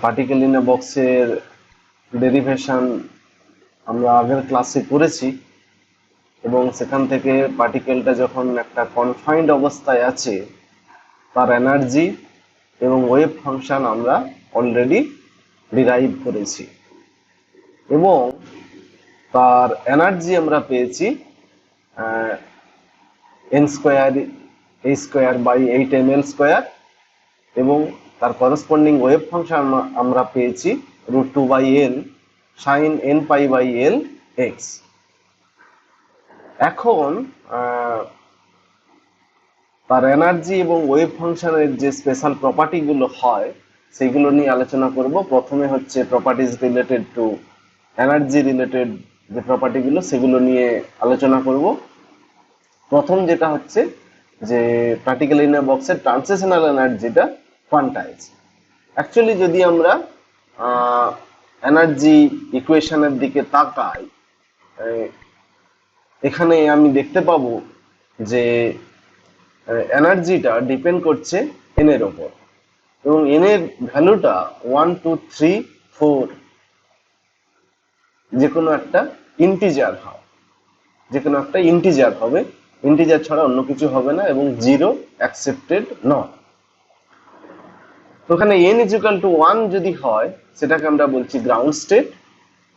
Particle in a বক্সের derivation আমরা আগের ক্লাসে করেছি এবং সেখান থেকে পার্টিকেলটা যখন একটা কনফাইন্ড অবস্থায় আছে তার এনার্জি এবং ওয়েভ ফাংশন আমরা অলরেডি ডিরাইভ করেছি এবং তার এনার্জি আমরা পেয়েছি এন স্কোয়ার এই স্কোয়ার বাই 8 ml² এবং তার করসপন্ডিং ওয়েভ ফাংশন আমরা পেয়েছি √2/n sin n π/l x। এখন তার এনার্জি এবং ওয়েভ ফাংশনের যে স্পেশাল প্রপার্টি গুলো হয় সেগুলো নিয়ে আলোচনা করব। প্রথমে হচ্ছে properties related to energy related যে প্রপার্টি গুলো সেগুলো নিয়ে আলোচনা করব। প্রথম যেটা হচ্ছে যে পার্টিকেল ইন এ বক্সের ট্রান্সলেশনাল এনার্জিটা কোয়ান্টাইজ। অ্যাকচুয়ালি যদি আমরা এনার্জি ইকুয়েশনের দিকে তাকাই, এখানে আমি দেখতে পাবো যে এনার্জিটা ডিপেন্ড করছে এন এর ওপর এবং এন এর ভ্যালুটা 1 2 3 4 যে কোনো একটা ইন্টিজার হবে, ইন্টিজার ছাড়া অন্য কিছু হবে না এবং 0 অ্যাকসেপ্টেড নট। তো এখানে n = 1 যদি হয় সেটাকে আমরা বলছি গ্রাউন্ড স্টেট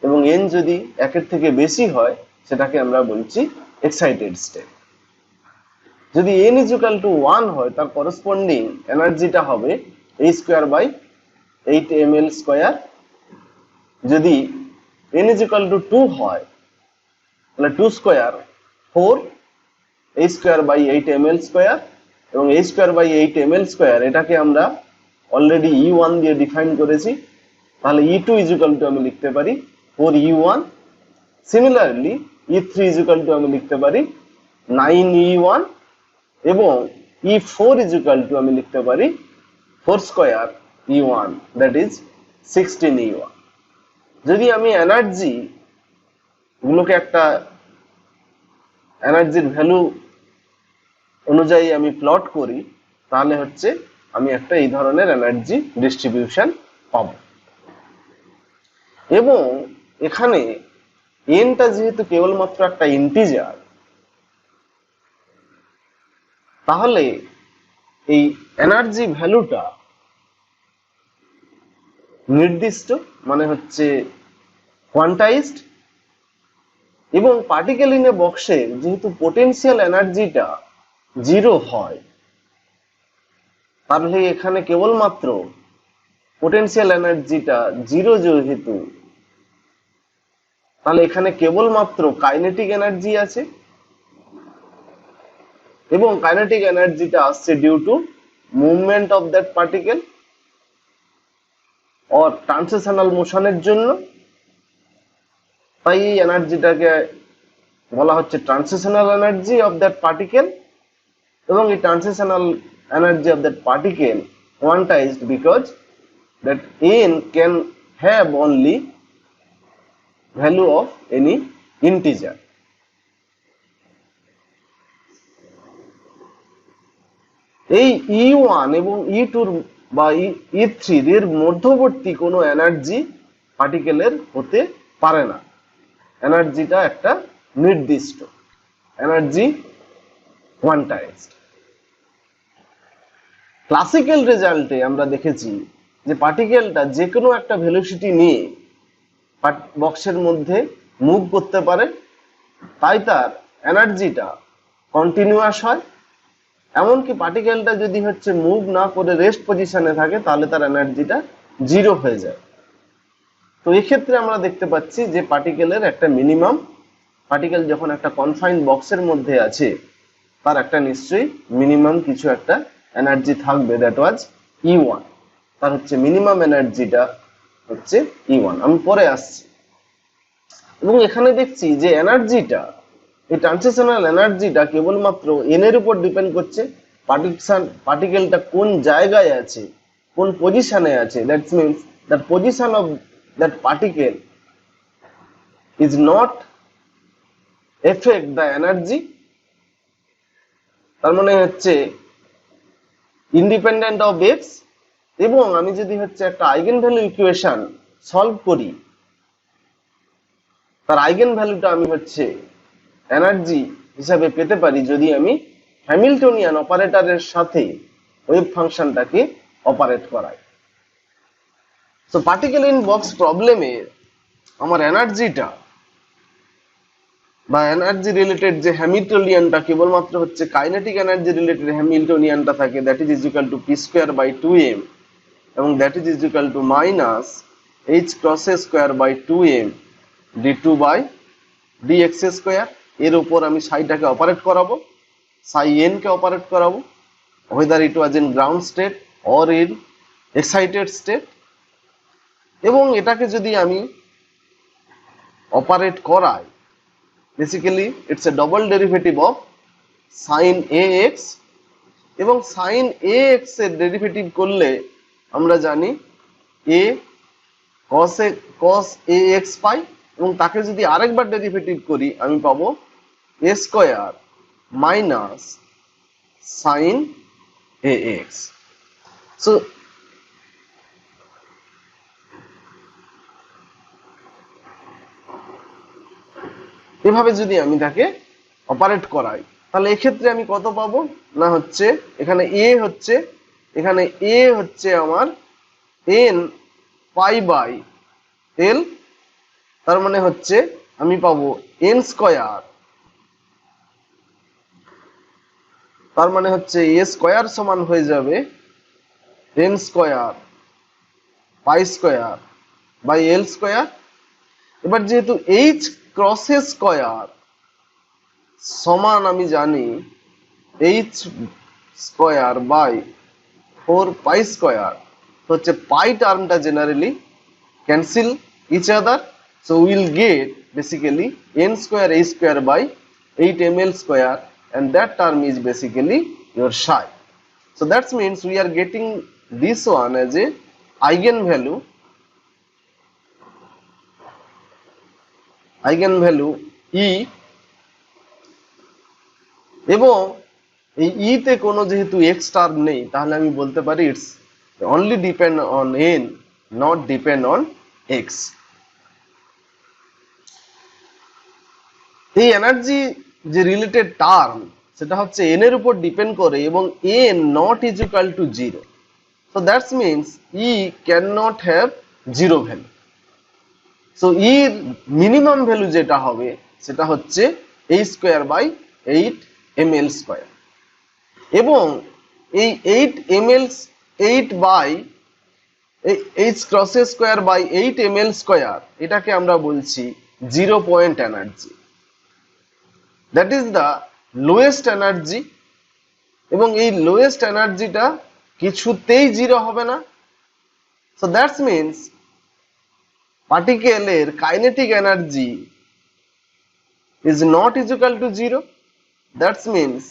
এবং n যদি 1 এর থেকে বেশি হয় সেটাকে আমরা বলছি এক্সাইটেড স্টেট। যদি n = 1 হয় তার করসপন্ডিং এনার্জিটা হবে h²/8 ml²। যদি n = 2 হয় তাহলে 2² 4 h²/8 ml² এবং h²/8 ml² এটাকে আমরা অলরেডি E1 দিয়ে ডিফাইন করেছি, তাহলে E2 = আমি লিখতে পারি 4E1। সিমিলারলি E3 = আমি লিখতে পারি 9E1 এবং E4 = আমি লিখতে পারি 4² E1 দ্যাট ইজ 16E1। যদি আমি এনার্জি গুলোকে একটা এনার্জির ভ্যালু অনুযায়ী আমি প্লট করি তাহলে হচ্ছে আমি একটা এই ধরনের এনার্জি ডিস্ট্রিবিউশন পাবো। এবং এখানে এনটা যেহেতু কেবলমাত্র একটা ইন্টিজার, তাহলে এই এনার্জি ভ্যালুটা নির্দিষ্ট, মানে হচ্ছে কোয়ান্টাইজড। এবং পার্টিকেল ইন এ বক্সের যেহেতু পোটেনশিয়াল এনার্জিটা 0 হয়, তাহলে এখানে কেবলমাত্র পোটেনশিয়াল এনার্জিটা 0 যেহেতু, তাহলে এখানে কেবলমাত্র কাইনেটিক এনার্জি আছে এবং কাইনেটিক এনার্জিটা আসছে due to movement of that particle or translational মোশনের জন্য। তাই এই এনার্জিটাকে বলা হচ্ছে translational energy of that particle এবং এই translational energy of that particle quantized because that n can have only value of any integer. এই E1 এবং E2 বা E3 এর মধ্যবর্তী কোনো এনার্জি পার্টিকেলের হতে পারে না। এনার্জিটা একটা নির্দিষ্ট এনার্জি, কোয়ান্টাইজড। ক্লাসিক্যাল রেজাল্টে আমরা দেখেছি যে পার্টিকেলটা যে কোনো একটা ভেলোসিটি নিয়ে বক্সের মধ্যে মুভ করতে পারে, তাই তার এনার্জিটা কন্টিনিউয়াস হয়। এমনকি পার্টিকেলটা যদি হচ্ছে মুভ না করে রেস্ট পজিশনে থাকে তাহলে তার এনার্জিটা 0 হয়ে যায়। তো এক্ষেত্রে আমরা দেখতে পাচ্ছি যে পার্টিকেলের একটা মিনিমাম, পার্টিকেল যখন একটা কনফাইন্ড বক্সের মধ্যে আছে তার একটা নিশ্চয়ই মিনিমাম কিছু একটা এনার্জি থাকবে, দ্যাট ওয়াজ E1। তার হচ্ছে মিনিমাম এনার্জিটা হচ্ছে E1, আমি পরে আসছি। এবং এখানে দেখছি যে এনার্জিটা, এই ট্রান্সলেশনাল এনার্জিটা কেবলমাত্র n এর উপর ডিপেন্ড করছে। পার্টিকেলটা কোন জায়গায় আছে, কোন পজিশনে আছে, that means that position of that particle is not effect the energy. তার মানে হচ্ছে ইন্ডিপেন্ডেন্ট অফ এক্স এবং আমি যদি হচ্ছে একটা আইগেন ভ্যালু ইকুয়েশন সলভ করি, তার আইগেন ভ্যালুটা আমি হচ্ছে এনার্জি হিসাবে পেতে পারি যদি আমি হ্যামিল্টনিয়ান অপারেটরের সাথে ওয়েভ ফাংশনটাকে অপারেট করাই। তো পার্টিকেল ইন বক্স প্রবলেমে আমার এনার্জিটা বা এনার্জি রিলেটেড যে হ্যামিল্টনিয়ানটা কেবলমাত্র হচ্ছে কাইনেটিক এনার্জি রিলেটেড হ্যামিল্টনিয়ানটা থাকে, that is equal two p²/2m, এবং that is equal two minus h×a² d2/dx²। এর উপর আমি সাইটাকে অপারেট করাবো, সাই n কে অপারেট করাবো, whether it was in ground state or in excited state। এবং এটাকে যদি আমি অপারেট করাই, basically it's a double derivative of sign ax, এবং সাইন ax এর ডেরিভেটিভ করলে আমরা জানি a cos ax পাই, এবং তাকে যদি আরেকবার ডেরিভেটিভ করি আমি পাবো a² minus sine ax। So এভাবে যদি আমি তাকে অপারেট করাই, তাহলে এক্ষেত্রে আমি কত পাবো না হচ্ছে এখানে a হচ্ছে আমার n π/l, তার মানে হচ্ছে আমি পাবো n², তার মানে হচ্ছে a² সমান হয়ে যাবে n² π²/l²। এবার যেহেতু h×a² সমান আমি জানি h²/4π², হচ্ছে পাই টার্মটা generally cancel each other, so will get basically n²h²/8ml², and that term is basically your psi. So that means we are getting this one as a eigenvalue E, এবং এই ই তে কোনো যেহেতু এক্স টার্ম নেই, তাহলে আমি বলতে পারি it's only depend on an, not depend on x. এই এনার্জি যে রিলেটেড টার্ম সেটা হচ্ছে এন এর উপর ডিপেন্ড করে, এবং N not is equal two 0, so that's means E can not have 0 value. So এর মিনিমাম ভ্যালু যেটা হবে সেটা হচ্ছে h²/8ml², এবং এই 8h×a²/8ml², এটাকে আমরা বলছি 0 point energy, that is the lowest energy, এবং এই লোয়েস্ট এনার্জিটা কিছুতেই 0 হবে না। সো দ্যাটস মিনস পার্টিকেলের kinetic energy is not is equal to 0, that means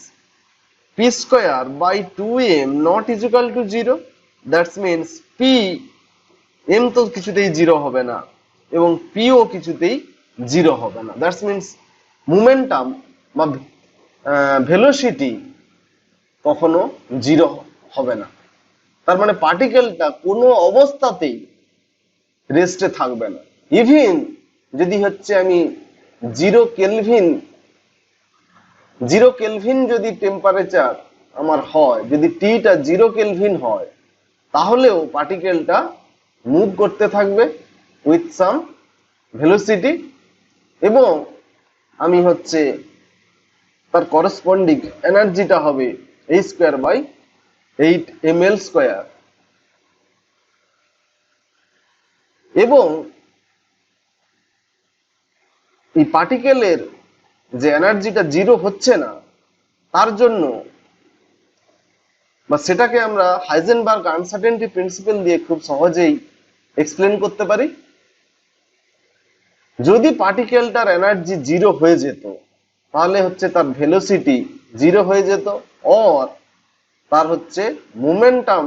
p²/2m not is equal to 0, that means p m তো কিছুতেই 0 হবে না এবং p ও কিছুতেই 0 হবে না, that means মোমেন্টাম বা ভেলোসিটি কখনো 0 হবে না। তার মানে পার্টিকেলটা কোনো অবস্থাতেই রেস্টে থাকবে না। ইভেন যদি হচ্ছে আমি 0 কেলভিন যদি টেম্পারেচার আমার হয়, যদি টিটা 0 কেলভিন হয়, তাহলেও পার্টিকেলটা মুভ করতে থাকবে উইথ সাম ভেলোসিটি, এবং আমি হচ্ছে তার করসপন্ডিং এনার্জিটা হবে h²/8ml²। এবং এই পার্টিকেলের যে এনার্জিটা 0 হচ্ছে না, তার জন্য বা সেটাকে আমরা হাইজেনবার্গ আনসার্টেনটি প্রিন্সিপাল দিয়ে খুব সহজেই এক্সপ্লেন করতে পারি। যদি পার্টিকেলটার এনার্জি 0 হয়ে যেত, তাহলে হচ্ছে তার ভেলোসিটি 0 হয়ে যেত, অর তার হচ্ছে মোমেন্টাম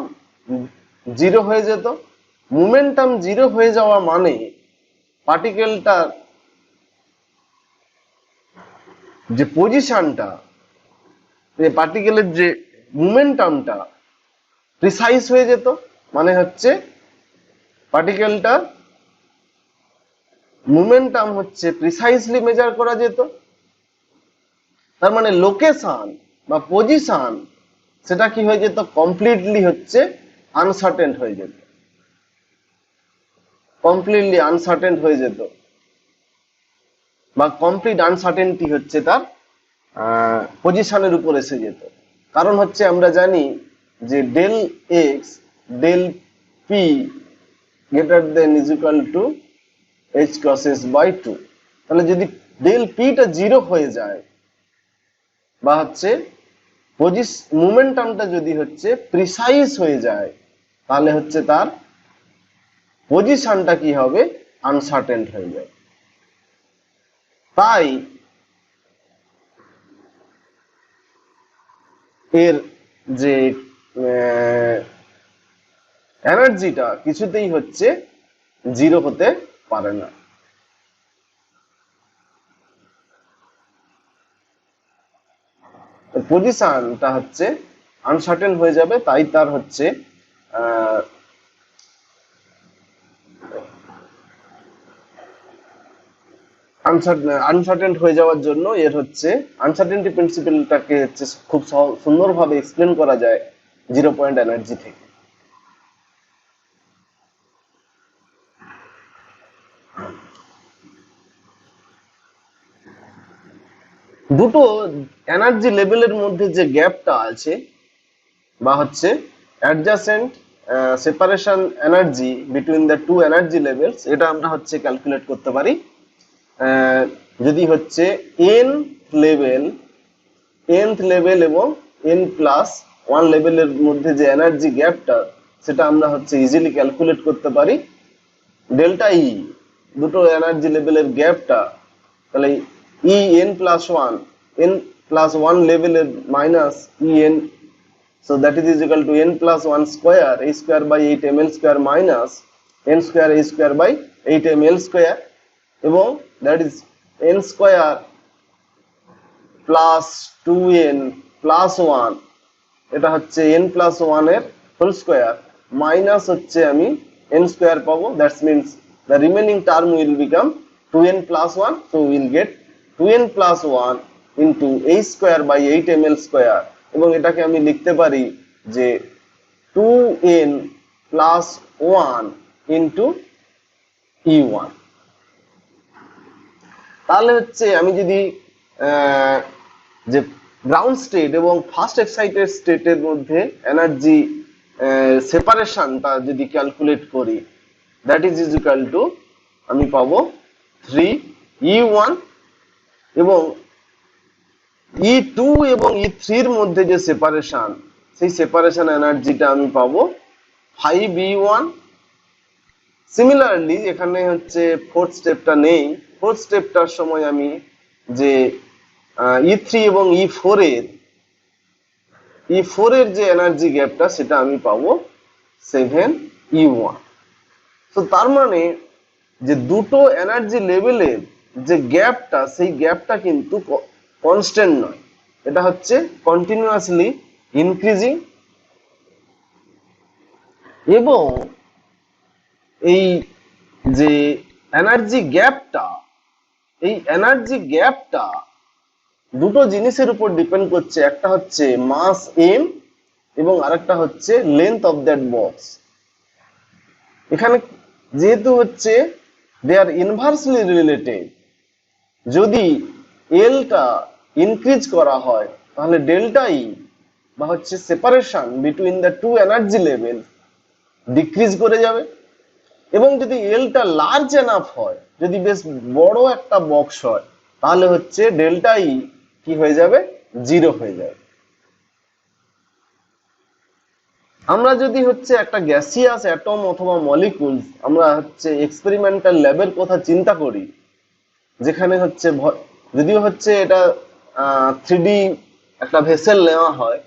0 হয়ে যেত। মোমেন্টাম 0 হয়ে যাওয়া মানে পার্টিকেলটার যে পজিশনটা, পার্টিকেলের যে মোমেন্টামটা প্রিসাইজ হয়ে যেত, মানে হচ্ছে পার্টিকেলটা মোমেন্টাম হচ্ছে প্রিসাইজলি মেজার করা যেত, তার মানে লোকেশন বা পজিশন সেটা কি হয়ে যেত, কমপ্লিটলি হচ্ছে আনসার্টেন হয়ে যেত, কমপ্লিটলি আনসার্টেন হয়ে যেত, বা কমপ্লিট আনসার্টেনটি হচ্ছে তার পজিশনের উপর এসে যেত। কারণ হচ্ছে আমরা জানি যে del X del P greater than is equal to H cross S by two. তাহলে যদি ডেল পিটা জিরো হয়ে যায় বা হচ্ছে মোমেন্টামটা যদি হচ্ছে প্রিসাইজ হয়ে যায়, তাহলে হচ্ছে তার পজিশনটা কি হবে, আনসার্টেন হয়ে যায়। তাই এর যে এনার্জিটা কিছুতেই হচ্ছে জিরো হতে পারে না। পজিশনটা হচ্ছে আনসার্টেন হয়ে যাবে, তাই তার হচ্ছে আনসার্টেন হয়ে যাওয়ার জন্য এর হচ্ছে আনসার্টেনটি প্রিন্সিপালটাকে হচ্ছে খুব সুন্দরভাবে এক্সপ্লেন করা যায় 0 পয়েন্ট এনার্জি থেকে। দুটো এনার্জি লেভেলের মধ্যে যে গ্যাপটা আছে বা হচ্ছে adjacent separation energy between the two energy levels, এটা আমরা হচ্ছে ক্যালকুলেট করতে পারি। যদি হচ্ছে nth লেভেল এবং n+1 লেভেলের মধ্যে যে এনার্জি গ্যাপটা, সেটা আমরা হচ্ছে ইজিলি ক্যালকুলেট করতে পারি। ডেল্টা ই দুটো এনার্জি লেভেলের গ্যাপটা, তাহলে ই n+1 লেভেলের minus E N, so that is equal to n+1 square a square by 8 ml square minus n square a square by 8 ml square, এবং that is n square plus 2n plus 1, এটা হচ্ছে n+1 এর whole square minus হচ্ছে আমি n square পাবো, that means the remaining term will become 2n plus 1, so we will get 2n plus 1 into a square by 8 ml square, এবং এটাকে আমি লিখতে পারি যে 2n plus 1 into e1। তাহলে হচ্ছে আমি যদি যে গ্রাউন্ড স্টেট এবং ফার্স্ট এক্সাইটেড স্টেটের মধ্যে এনার্জি সেপারেশনটা যদি ক্যালকুলেট করি, দ্যাট ইজ ইকুয়াল টু আমি পাবো 3e1, এবং E2 এবং E3 এর মধ্যে যে সেপারেশন, সেই সেপারেশন এনার্জিটা আমি পাবো 5e1। সিমিলারলি এখানে হচ্ছে ফোর্থ স্টেপটা নেই, ফোর্থ স্টেপটার সময় আমি যে E3 এবং E4 এর যে এনার্জি গ্যাপটা, সেটা আমি পাবো 7e1। তো তার মানে যে দুটো এনার্জি লেভেলের যে গ্যাপটা, সেই গ্যাপটা কিন্তু কনস্ট্যান্ট নয়, এটা হচ্ছে কন্টিনিউয়াসলি ইনক্রিজিং। এবং এই যে এনার্জি গ্যাপটা, এই এনার্জি গ্যাপটা দুটো জিনিসের উপর ডিপেন্ড করছে, একটা হচ্ছে মাস m এবং আরেকটা হচ্ছে লেন্থ অফ দ্যাট বক্স। এখানে যেহেতু হচ্ছে দে আর ইনভার্সলি রিলেটেড, যদি এলটা ইনক্রিজ করা হয় তাহলে ডেল্টা ই বা হচ্ছে separation between the two energy level decrease করে যাবে, এবং যদি এলটা লার্জ এনাফ হয়, যদি বেশ বড় একটা বক্স হয়, তাহলে হচ্ছে ডেল্টা ই কি হয়ে যাবে, জিরো হয়ে যাবে। আমরা যদি হচ্ছে একটা গ্যাসিয়াস অ্যাটম অথবা মলিকুলস, আমরা হচ্ছে এক্সপেরিমেন্টাল ল্যাবের কথা চিন্তা করি, যেখানে হচ্ছে যদিও হচ্ছে এটা 3D একটা ভেসেল নেওয়া হয়,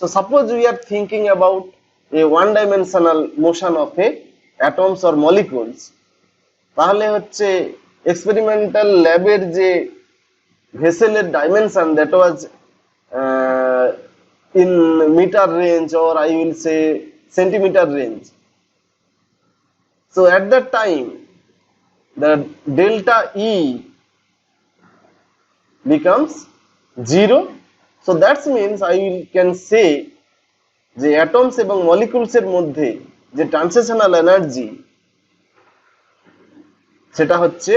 so suppose we are thinking about a one dimensional motion of a atoms or molecules, তাহলে হচ্ছে এক্সপেরিমেন্টাল ল্যাবের যে ভেসেলের dimension, that was in meter range or I will say centimeter range, So at that time the delta E becomes 0. So that means I can say যে atoms এবং molecules এর মধ্যে যে translational energy সেটা হচ্ছে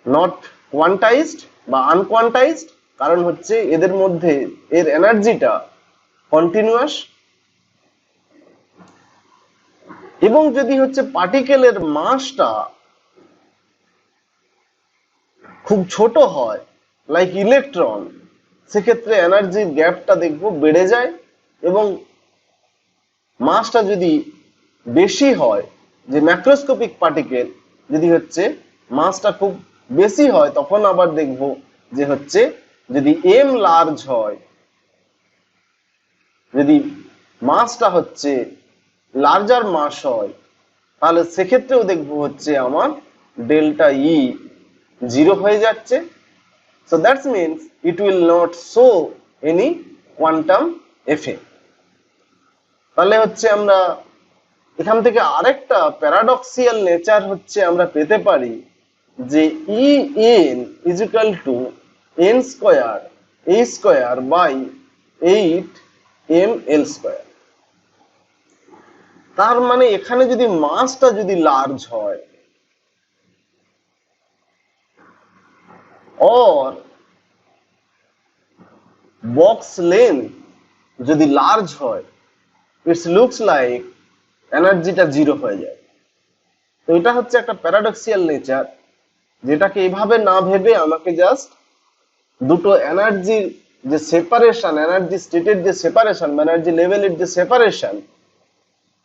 not quantized বা আনকোয়ান্টাইজড, কারণ হচ্ছে এদের মধ্যে এর এনার্জিটা কন্টিনিউয়াস। এবং যদি হচ্ছে পার্টিকেলের মাসটা খুব ছোট হয় লাইক ইলেকট্রন, সেক্ষেত্রে এনার্জির গ্যাপটা দেখবো বেড়ে যায়। এবং মাসটা যদি বেশি হয়, যে ম্যাক্রোস্কোপিক পার্টিকেল যদি হচ্ছে মাসটা খুব বেশি হয়, তখন আবার দেখবো যে হচ্ছে যদি এম লার্জ হয়, যদি মাসটা হচ্ছে লার্জার মাস হয়, তাহলে সেক্ষেত্রেও দেখবো হচ্ছে আমার ডেল্টা ই 0 হয়ে যাচ্ছে। So that means it will not show any quantum effect. তাহলে হচ্ছে আমরা এখান থেকে আরেকটা প্যারাডক্সিয়াল নেচার হচ্ছে আমরা পেতে পারি যে E N is equal to N square A square by 8 M L square. তার মানে এখানে যদি মাসটা যদি লার্জ হয় or box length যদি লার্জ হয়, ইটস লুকস লাইক এনার্জিটা 0 হয়ে যায়। তো এটা হচ্ছে একটা প্যারাডক্সিয়াল নেচার, যেটাকে এভাবে না ভেবে আমাকে জাস্ট দুটো এনার্জির যে সেপারেশন, এনার্জি স্টেটের যে সেপারেশন, এনার্জি লেভেলের যে সেপারেশন,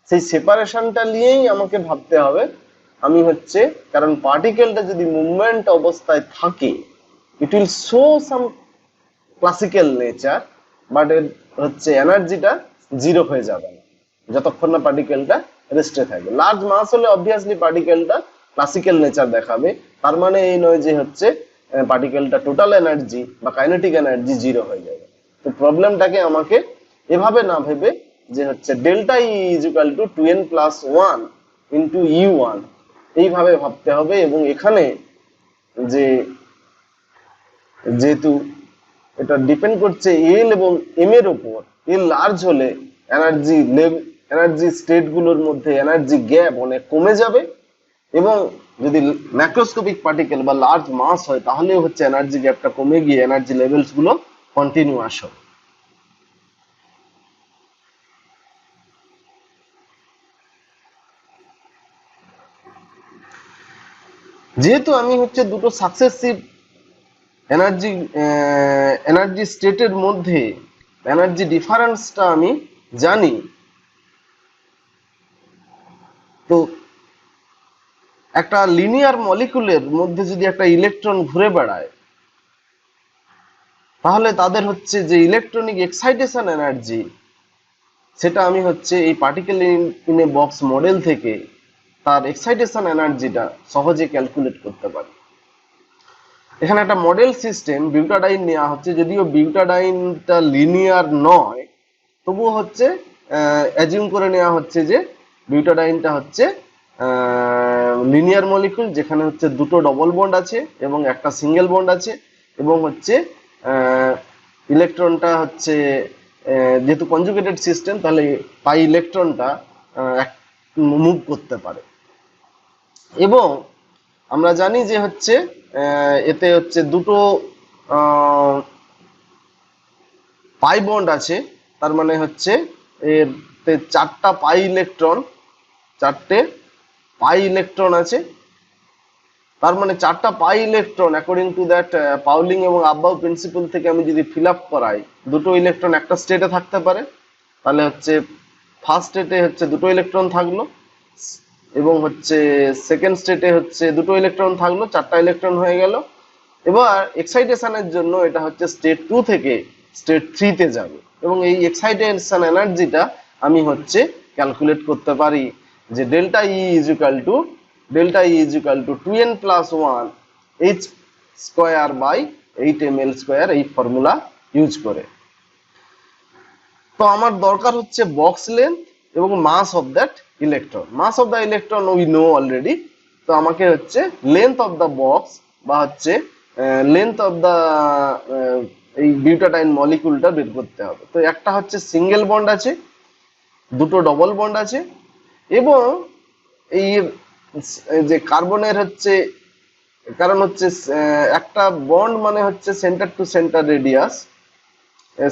সেই সেপারেশনটা নিয়েই আমাকে ভাবতে হবে। আমি হচ্ছে কারণ পার্টিকেলটা যদি মুভমেন্ট অবস্থায় থাকে, it will show some classical nature, but এর হচ্ছে এনার্জিটা 0 হয়ে যাবে না যতক্ষণ না পার্টিকেলটা রেস্টে থাকবে। লার্জ মাস হলে অবভিয়াসলি পার্টিকেলটা ক্লাসিক্যাল নেচার দেখাবে, তার মানে এই নয় যে হচ্ছে পার্টিকেলটা টোটাল এনার্জি বা কাইনেটিক এনার্জি 0 হয়ে যাবে। তো প্রবলেমটাকে আমাকে এভাবে না ভেবে যে হচ্ছে delta E is equal to 2n plus 1 into U1 এইভাবে ভাবতে হবে। এবং এখানে যে যেহেতু এটা ডিপেন্ড করছে এল এবং এম এর উপর, এল লার্জ হলে এনার্জি স্টেট গুলোর মধ্যে এনার্জি গ্যাপ অনেক কমে যাবে, এবং যদি ম্যাক্রোস্কোপিক পার্টিকেল বা লার্জ মাস হয় তাহলে হচ্ছে এনার্জি গ্যাপটা কমে গিয়ে এনার্জি লেভেলস গুলো কন্টিনিউয়াস হবে। যেহেতু আমি হচ্ছে দুটো সাকসেসিভ এনার্জি স্টেটের মধ্যে এনার্জি ডিফারেন্সটা আমি জানি, তো একটা লিনিয়ার মলিকুলের মধ্যে যদি একটা ইলেকট্রন ঘুরে বেড়ায়, তাহলে তাদের হচ্ছে যে ইলেকট্রনিক এক্সাইটেশন এনার্জি, সেটা আমি হচ্ছে এই particle in a box model থেকে তার এক্সাইটেশন এনার্জিটা সহজে ক্যালকুলেট করতে পারি। এখানে একটা মডেল সিস্টেম বিউটাডাইন নেওয়া হচ্ছে, যদিও বিউটাডাইনটা লিনিয়ার নয়, তবুও হচ্ছে অ্যাজিউম করে নেওয়া হচ্ছে যে বিউটাডাইনটা হচ্ছে লিনিয়ার মলিকুল, যেখানে হচ্ছে দুটো ডবল বন্ড আছে এবং একটা সিঙ্গেল বন্ড আছে, এবং হচ্ছে ইলেকট্রনটা হচ্ছে যেহেতু কনজুগেটেড সিস্টেম, তাহলে পাই ইলেকট্রনটা মুভ করতে পারে। এবং আমরা জানি যে হচ্ছে এতে হচ্ছে দুটো পাই বন্ড আছে, তার মানে হচ্ছে এতে 4টা পাই ইলেকট্রন, 4টে পাই ইলেকট্রন আছে। তার মানে 4টা pi electron according to that Pauling এবং আবাউ প্রিন্সিপাল থেকে আমি যদি ফিল আপ করাই, দুটো ইলেকট্রন একটা স্টেটে থাকতে পারে, তাহলে হচ্ছে ফার্স্ট স্টেটে হচ্ছে দুটো ইলেকট্রন থাকলো, এবং হচ্ছে সেকেন্ড স্টেটে হচ্ছে দুটো ইলেকট্রন থাকলো, 4টা ইলেকট্রন হয়ে গেল। এবার এক্সাইটেশনের জন্য এটা হচ্ছে স্টেট 2 থেকে স্টেট 3 তে যাবে, এবং এই এক্সাইটেশন এনার্জিটা আমি হচ্ছে ক্যালকুলেট করতে পারি যে delta E is equal to 2n plus 1 h square by 8 ml square, এই ফর্মুলা ইউজ করে। তো আমার দরকার হচ্ছে বক্স লেন্থ এবং mass of that electron. Mass of the electron we know already. তো আমাকে হচ্ছে লেন্থ অফ দ্য বক্স বা হচ্ছে লেন্থ অফ দ্য এই বিউটাডাইন মলিকুলটা বের করতে হবে। তো একটা হচ্ছে সিঙ্গেল বন্ড আছে, দুটো ডবল বন্ড আছে, এবং এই যে কার্বনের হচ্ছে, কারণ হচ্ছে একটা বন্ড মানে হচ্ছে centre to centre radius,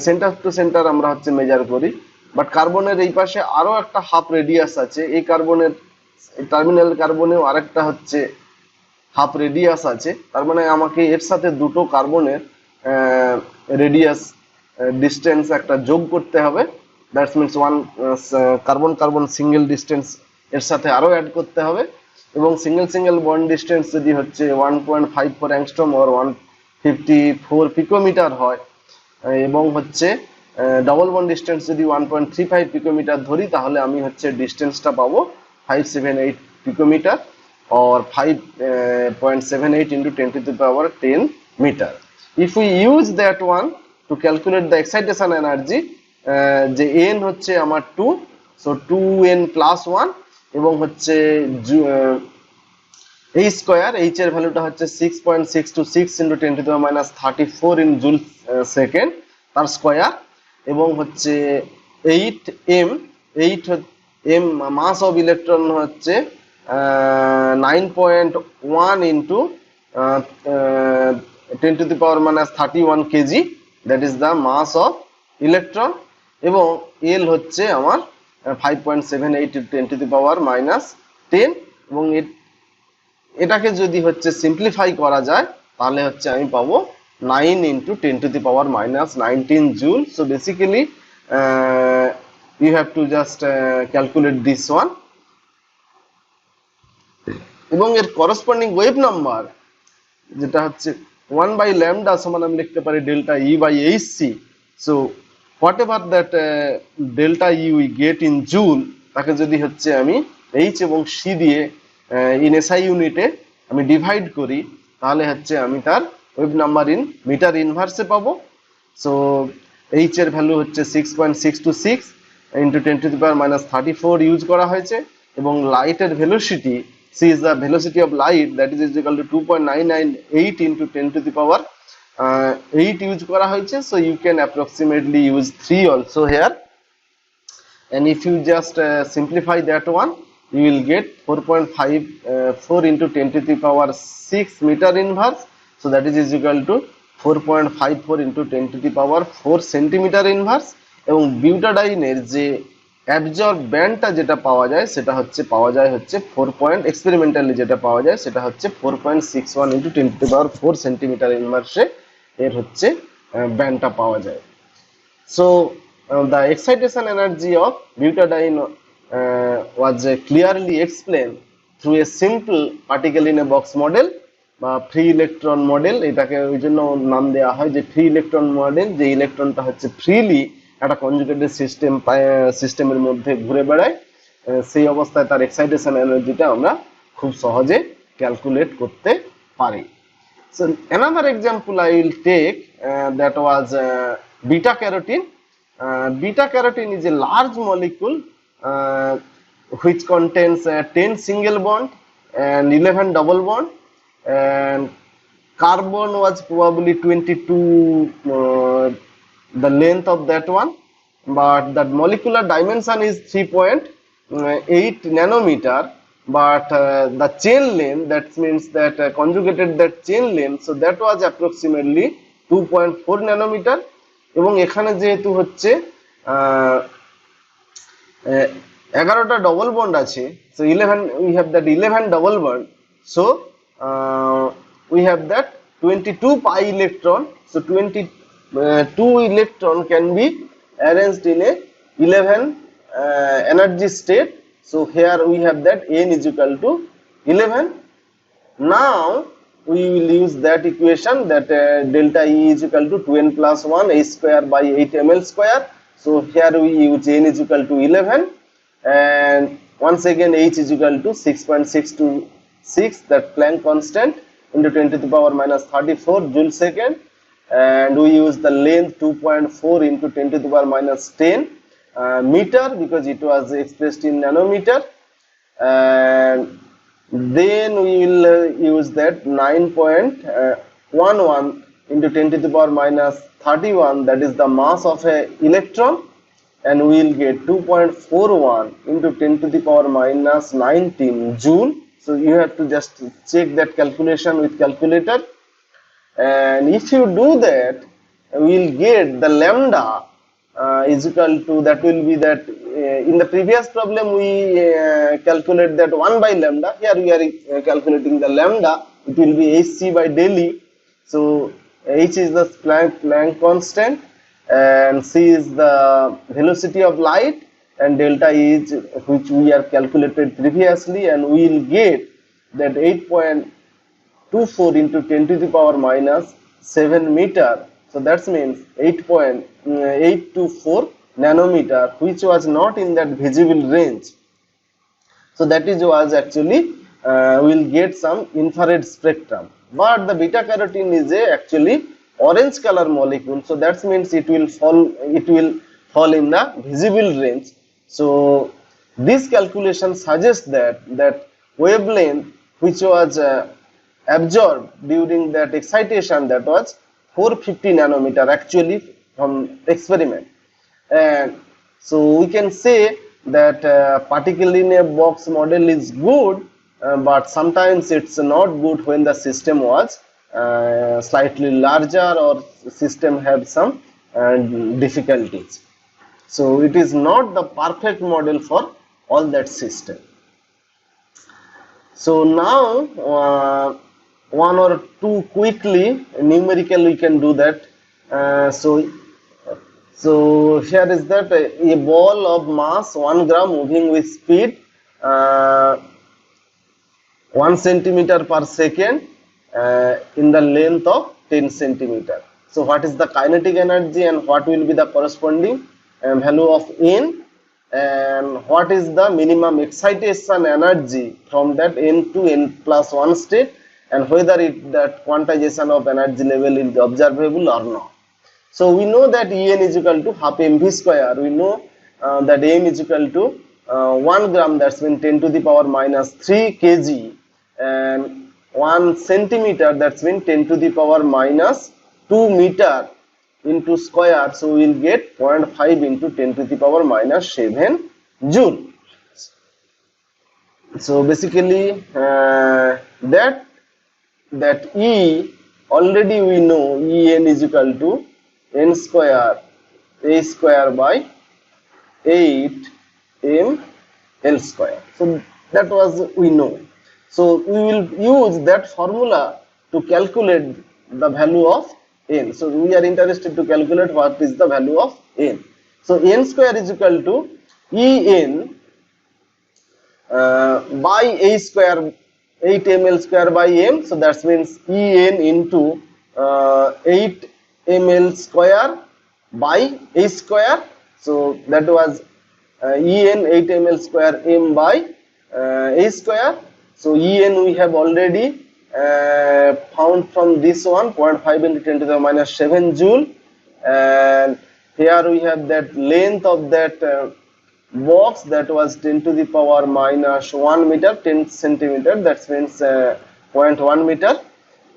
centre to centre আমরা হচ্ছে মেজার করি, বাট কার্বনের এই পাশে আরো একটা হাফ রেডিয়াস আছে, এই কার্বনের টার্মিনাল কার্বনেও আরেকটা হচ্ছে হাফ রেডিয়াস আছে। তার মানে আমাকে এর সাথে দুটো কার্বনের রেডিয়াস ডিস্টেন্স একটা যোগ করতে হবে। That's means one carbon carbon single distance এর সাথে আরো অ্যাড করতে হবে, এবং সিঙ্গেল সিঙ্গেল বন্ড ডিস্টেন্স যদি হচ্ছে 1.54 অ্যাংস্ট্রম অর 154 পিকোমিটার হয়, এবং হচ্ছে ডবল বন্ড ডিস্টেন্স যদি 1.35 পিকোমিটার ধরি, তাহলে আমি হচ্ছে ডিস্টেন্সটা পাবো 578 picometre or 5.78 into 10 to the power 10 meter. If we use that one to calculate the excitation energy, যে n হচ্ছে আমার 2, so 2n plus 1, এবং হচ্ছে h স্কয়ার, h এর ভ্যালুটা হচ্ছে 6.626 into 10 to the power minus 34 in joule second তার square, এবং হচ্ছে 8m, 8m mass of electron হচ্ছে 9.1 into 10 to the power minus 31 kg, that is the mass of electron, এবং L হচ্ছে আমার 5.78 into 10 to the power minus 10, এবং এটাকে যদি হচ্ছে সিম্পলিফাই করা যায় তাহলে হচ্ছে আমি পাবো 9 into 10 to the power minus 19 joule. So basically you have to just calculate this one, এবং এর করসপন্ডিং ওয়েভ নাম্বার যেটা হচ্ছে 1 by lambda সমান আমি লিখতে পারি delta E by hc. So what ever that delta E we get in joule, তাকে যদি হচ্ছে আমি h এবং c দিয়ে ইন এসআই ইউনিটে আমি ডিভাইড করি, তাহলে হচ্ছে আমি তার ওয়েভ নাম্বার ইন মিটার ইনভার্সে পাবো। সো h এর ভ্যালু হচ্ছে 6.626 into 10 to the power minus 34 use করা হয়েছে, এবং লাইটের velocity c is the velocity of light, that is equal to 2.998 into 10 to the power 8 use করা হয়েছে। So you can approximately use 3 also here, and if you just simplify that one, you will get 4.54 into 10 to the power 6 meter inverse. So that is equal to 4.54 into 10 to the power 4 centimeter inverse, এবং বিউটাডাইনের যে absorb ব্যান্ডটা যেটা পাওয়া যায় সেটা হচ্ছে পাওয়া যায় হচ্ছে 4 এক্সপেরিমেন্টালি যেটা পাওয়া যায় সেটা হচ্ছে 4.61 into 10 to the power 4 centimetre ইনভার্সে এর হচ্ছে ব্যান্ডটা পাওয়া যায়। So the excitation energy of butadiene was clearly explained through a simple particle in a box model বা ফ্রি ইলেকট্রন মডেল। এটাকে ওই জন্য নাম দেওয়া হয় যে ফ্রি ইলেকট্রন মডেল, যে ইলেকট্রনটা হচ্ছে ফ্রিলি একটা কনজুগেটেড সিস্টেমের মধ্যে ঘুরে বেড়ায়, সেই অবস্থায় তার এক্সাইটেশন এনার্জিটা আমরা খুব সহজে ক্যালকুলেট করতে পারি। So another example I will take that was beta carotene. Beta carotene is a large molecule which contains 10 single bond and 11 double bond, and carbon was probably 22 the length of that one, but that molecular dimension is 3.8 nanometer, but the chain length, that means that conjugated that chain length, so that was approximately 2.4 nanometer, এবং এখানে যেহেতু হচ্ছে 11টা double bond আছে, so 11 we have that 11 double bond, so we have that 22 pi electron, so 22 electron can be arranged in a 11 energy state. So here we have that n is equal to 11. Now we will use that equation that delta E is equal to 2n plus 1 h square by 8 ml square. So here we use n is equal to 11, and once again h is equal to 6.626, that Planck constant, into 10 to the power minus 34 joule second, and we use the length 2.4 into 10 to the power minus 10 meter because it was expressed in nanometer, and then we will use that 9.11 into 10 to the power minus 31, that is the mass of a electron, and we will get 2.41 into 10 to the power minus 19 joule. So you have to just check that calculation with calculator, and if you do that, we will get the lambda is equal to, that will be that in the previous problem we calculate that 1 by lambda. Here we are calculating the lambda. It will be hc by del E. So h is the Planck constant, and c is the velocity of light, and delta is which we are calculated previously, and we will get that 8.24 into 10 to the power minus 7 meter. So that means 8.824 nanometer, which was not in that visible range. So that is was actually will get some infrared spectrum. But the beta carotene is actually orange color molecule, so that means it will fall in the visible range. So this calculation suggests that wavelength which was absorbed during that excitation, that was 450 nanometer actually from experiment. And so we can say that particle in a box model is good, but sometimes it's not good when the system was slightly larger or system had some difficulties. So it is not the perfect model for all that system. So now one or two quickly numerical we can do that. So here is that a ball of mass 1 gram moving with speed 1 centimeter per second in the length of 10 centimeter. So what is the kinetic energy, and what will be the corresponding value of n, and what is the minimum excitation energy from that n to n plus 1 state, and whether that quantization of energy level is observable or not. So we know that En is equal to half mv square. We know that m is equal to 1 gram, that's mean 10 to the power minus 3 kg, and 1 centimeter, that's mean 10 to the power minus 2 meter into square. So we will get 0.5 into 10 to the power minus 7 joule. So basically that E already we know En is equal to n square a square by 8 m l square. So that was we know. So we will use that formula to calculate the value of n. So we are interested to calculate what is the value of n. So n square is equal to En by a square 8 ml square by m. So that means En into 8 ml square by a square. So that was En 8 ml square m by a square. So En we have already found from this one, 0.5 into 10 to the minus 7 joule, and here we have that length of that box, that was 10 to the power minus 1 meter, 10 centimeter, that means 0.1 meter,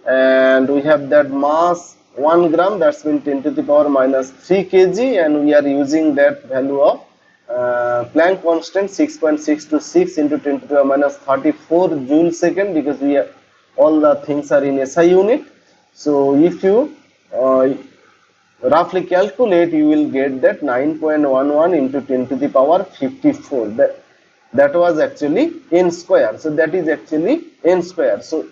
and we have that mass 1 gram, that's means 10 to the power minus 3 kg, and we are using that value of Planck constant 6.626 into 10 to the minus 34 joule second, because we are, all the things are in SI unit. So if you roughly calculate, you will get that 9.11 into 10 to the power 54. That was actually n square. So that is actually n square. So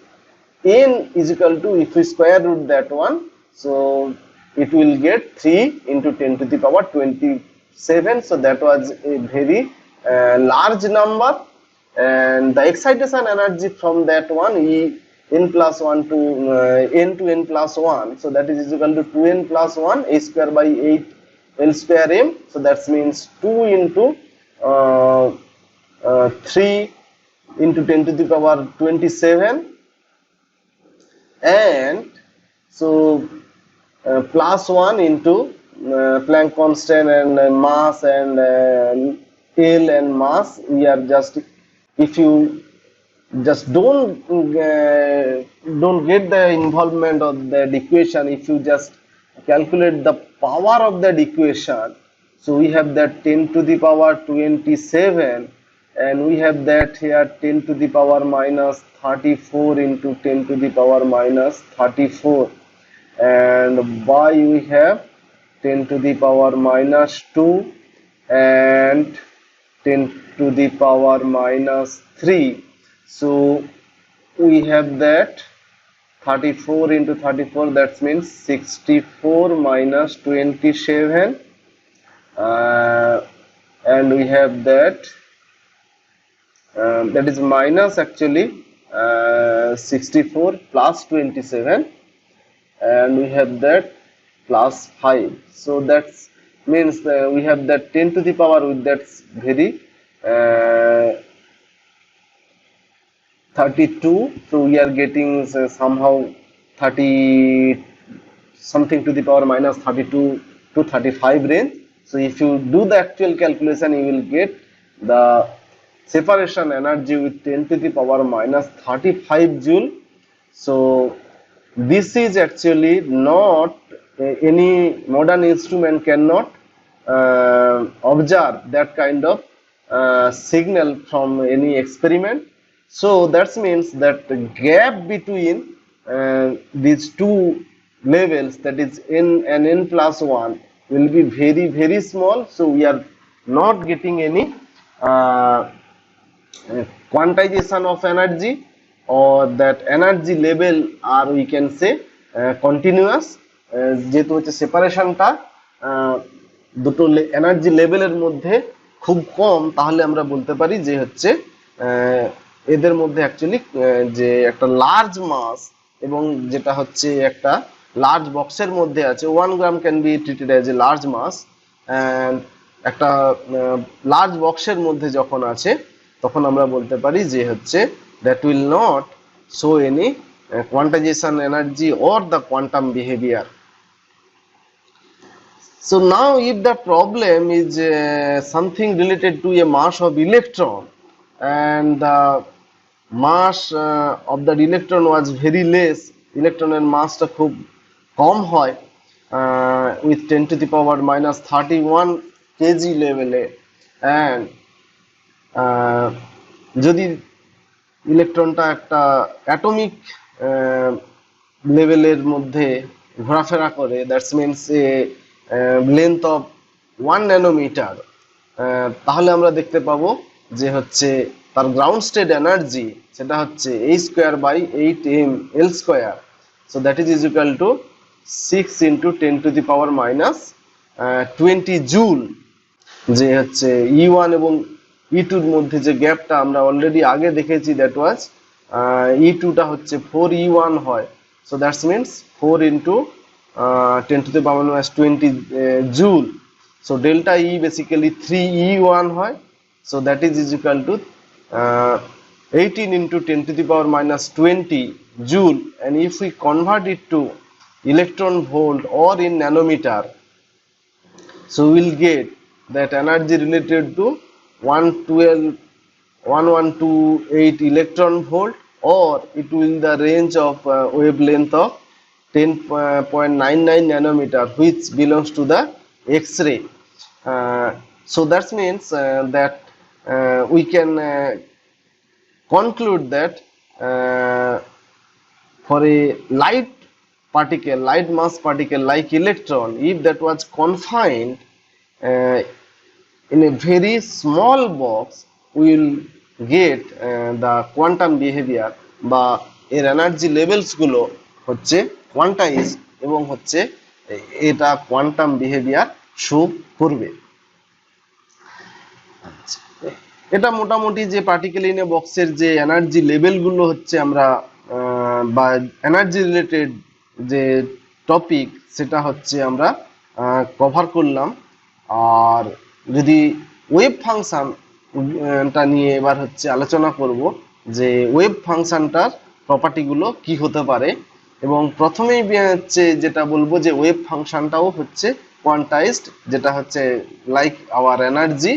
n is equal to, if we square root that one, so it will get 3 into 10 to the power 27. So that was a very large number, and the excitation energy from that one n plus 1 to n plus 1, so that is equal to 2n plus 1 a square by 8 l square m. So that means 2 into 3 into 10 to the power 27, and so plus 1 into Planck constant and mass and L and mass, we are just if you just don't get the involvement of that equation, if you just calculate the power of that equation, so we have that 10 to the power 27, and we have that here 10 to the power minus 34 into 10 to the power minus 34, and by we have 10 to the power minus 2 and 10 to the power minus 3. So we have that 34 into 34, that means 64 minus 27, and we have that that is minus actually 64 plus 27, and we have that plus 5. So that means we have that 10 to the power with that very 32, so we are getting somehow 30 something to the power minus 32 to 35 range. So if you do the actual calculation, you will get the separation energy with 10 to the power minus 35 joule. So this is actually not any modern instrument cannot observe that kind of signal from any experiment. So that means that the gap between these two levels, that is n and n plus 1, will be very very small. So we are not getting any quantization of energy, or that energy level are we can say continuous. যেহেতু হচ্ছে সেপারেশনটা দুটো energy লেভেলের মধ্যে খুব কম, তাহলে আমরা বলতে পারি যে হচ্ছে এদের মধ্যে অ্যাকচুয়ালি যে একটা লার্জ মাস এবং যেটা হচ্ছে একটা লার্জ বক্সের মধ্যে আছে, 1 gram can be treated as a large mass, and একটা লার্জ বক্সের মধ্যে যখন আছে তখন আমরা বলতে পারি যে হচ্ছে that will not show any quantization energy or the quantum behavior. So now if the problem is something related to a mass of electron, and the mass of the electron was very less, electron mass টা খুব কম হয় with 10 to the power minus 31 kg level, and যদি ইলেকট্রনটা একটা atomic লেভেলের মধ্যে ঘোরাফেরা করে, that's means a length of 1 nanometre, তাহলে আমরা দেখতে পাবো যে হচ্ছে তার গ্রাউন্ড স্টেট এনার্জি সেটা হচ্ছে h²/8mL², so that is equal two 6 into 10 to the power minus 20 joule. যে হচ্ছে E1 এবং E2 এর মধ্যে যে গ্যাপটা আমরা অলরেডি আগে দেখেছি, দ্যাট ওয়াজ E2 টা হচ্ছে 4E1 হয়, so that's means 4 into 10 to the power minus 20 joule. So delta E basically 3E1 হয়, so that is equal two 18 into 10 to the power minus 20 joule, and if we convert it to electron volt or in nanometer, so we will get that energy related to 1128 electron volt, or it will the range of wavelength of 10.99 nanometer, which belongs to the X-ray. So that means that we can conclude that for a light particle, light mass particle like electron, if that was confined in a very small box, we will get the quantum behavior বা এর energy levels গুলো হচ্ছে quantise, এবং হচ্ছে এটা quantum behaviour show করবে। এটা মোটামুটি যে পার্টিকেল ইন এ বক্সের যে এনার্জি লেভেল গুলো হচ্ছে আমরা বা এনার্জি রিলেটেড যে টপিক সেটা হচ্ছে আমরা কভার করলাম। আর যদি ওয়েভ ফাংশনটা নিয়ে এবার হচ্ছে আলোচনা করব যে ওয়েভ ফাংশনটার প্রপার্টিগুলো কি হতে পারে, এবং প্রথমেই হচ্ছে যেটা বলবো যে ওয়েভ ফাংশনটাও হচ্ছে কোয়ান্টাইজড, যেটা হচ্ছে লাইক আওয়ার এনার্জি,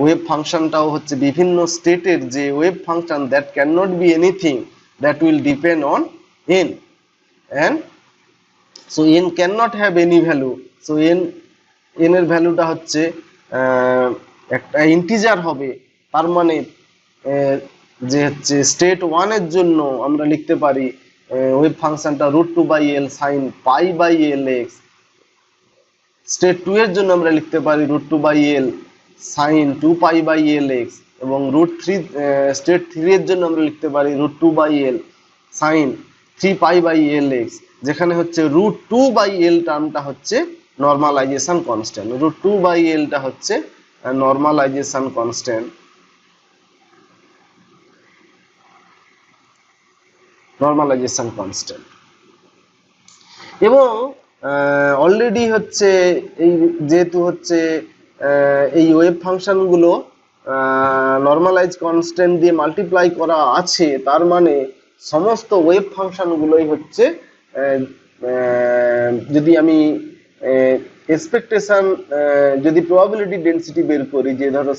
ওয়েভ ফাংশনটাও হচ্ছে বিভিন্ন স্টেটের যে wave function that can not be anything that will depend on an, and so N can not have any value. So N এর ভ্যালুটা হচ্ছে একটা ইন্টিজার হবে, তার মানে যে হচ্ছে স্টেট ওয়ানের জন্য আমরা লিখতে পারি ওয়েভ ফাংশনটা √2/l sin π/lx, স্টেট 2 এর জন্য আমরা লিখতে পারি √2/l sin 2π/lx, এবং স্টেট 3 এর জন্য আমরা লিখতে পারি √2/l sin 3π/lx, যেখানে হচ্ছে √2/l টার্মটা হচ্ছে নরমালাইজেশন কনস্ট্যান্ট, √2/l টা হচ্ছে নরমালাইজেশন কনস্ট্যান্ট, নরমালাইজেশন কনস্ট্যান্ট। এবং অলরেডি হচ্ছে এই যেহেতু হচ্ছে এই ওয়েভ ফাংশনগুলো নরমালাইজ কনস্ট্যান্ট দিয়ে মাল্টিপ্লাই করা আছে, তার মানে সমস্ত ওয়েভ ফাংশনগুলোই হচ্ছে যদি আমি এক্সপেকটেশন যদি প্রবাবিলিটি ডেন্সিটি বের করি, যে ধরো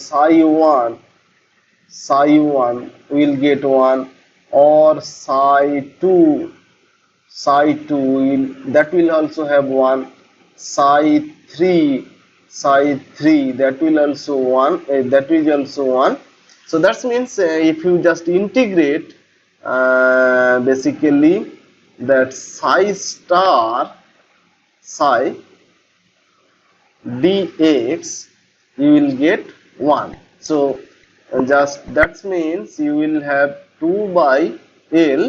psi1 will get 1, or psi2 that will also have 1, psi3 that will also 1, that is also 1. So that means if you just integrate basically that psi star psi dx, you will get 1. So just that means you will have 2/l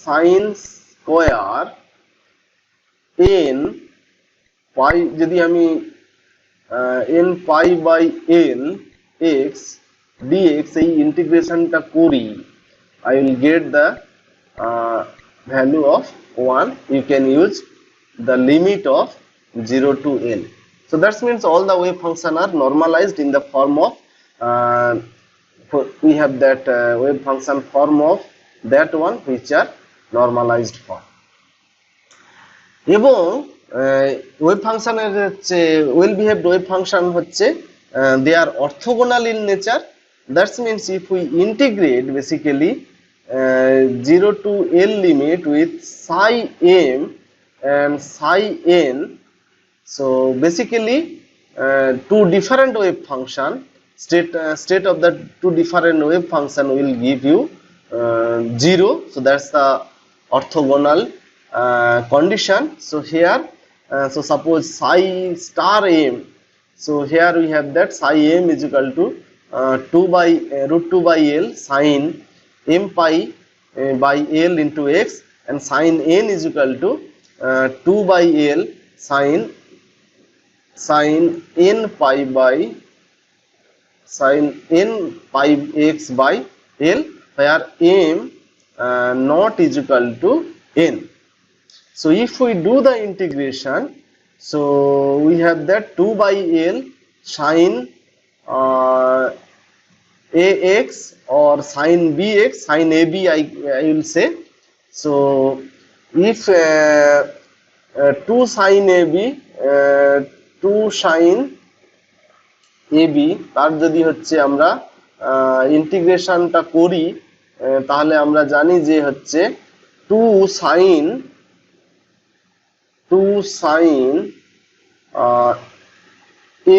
sin square n pi, যদি আমি n π/l x dx এই ইন্টিগ্রেশনটা করি, I will get the value of 1. You can use the limit of 0 to l. So that means all the wave function are normalized in the form of we have that wave function form of that one which are normalized form. এবং wave ফাংশনের হচ্ছে well behaved wave function হচ্ছে they are orthogonal in nature. That means if we integrate basically 0 to l limit with psi m and psi n, so basically two different wave function state of the two different wave function will give you 0. So that's the orthogonal condition. So here so suppose psi star m, so here we have that psi m is equal to √2/l sin m pi by l into x, and sin n is equal to 2/l sin n pi x by l, where m not is equal to n. So if we do the integration, so we have that 2/l sin ax or sin bx, sin ab I will say. So if 2 sin ab 2 sin ab তার যদি হচ্ছে আমরা ইন্টিগ্রেশনটা করি, তাহলে আমরা জানি যে হচ্ছে 2 sin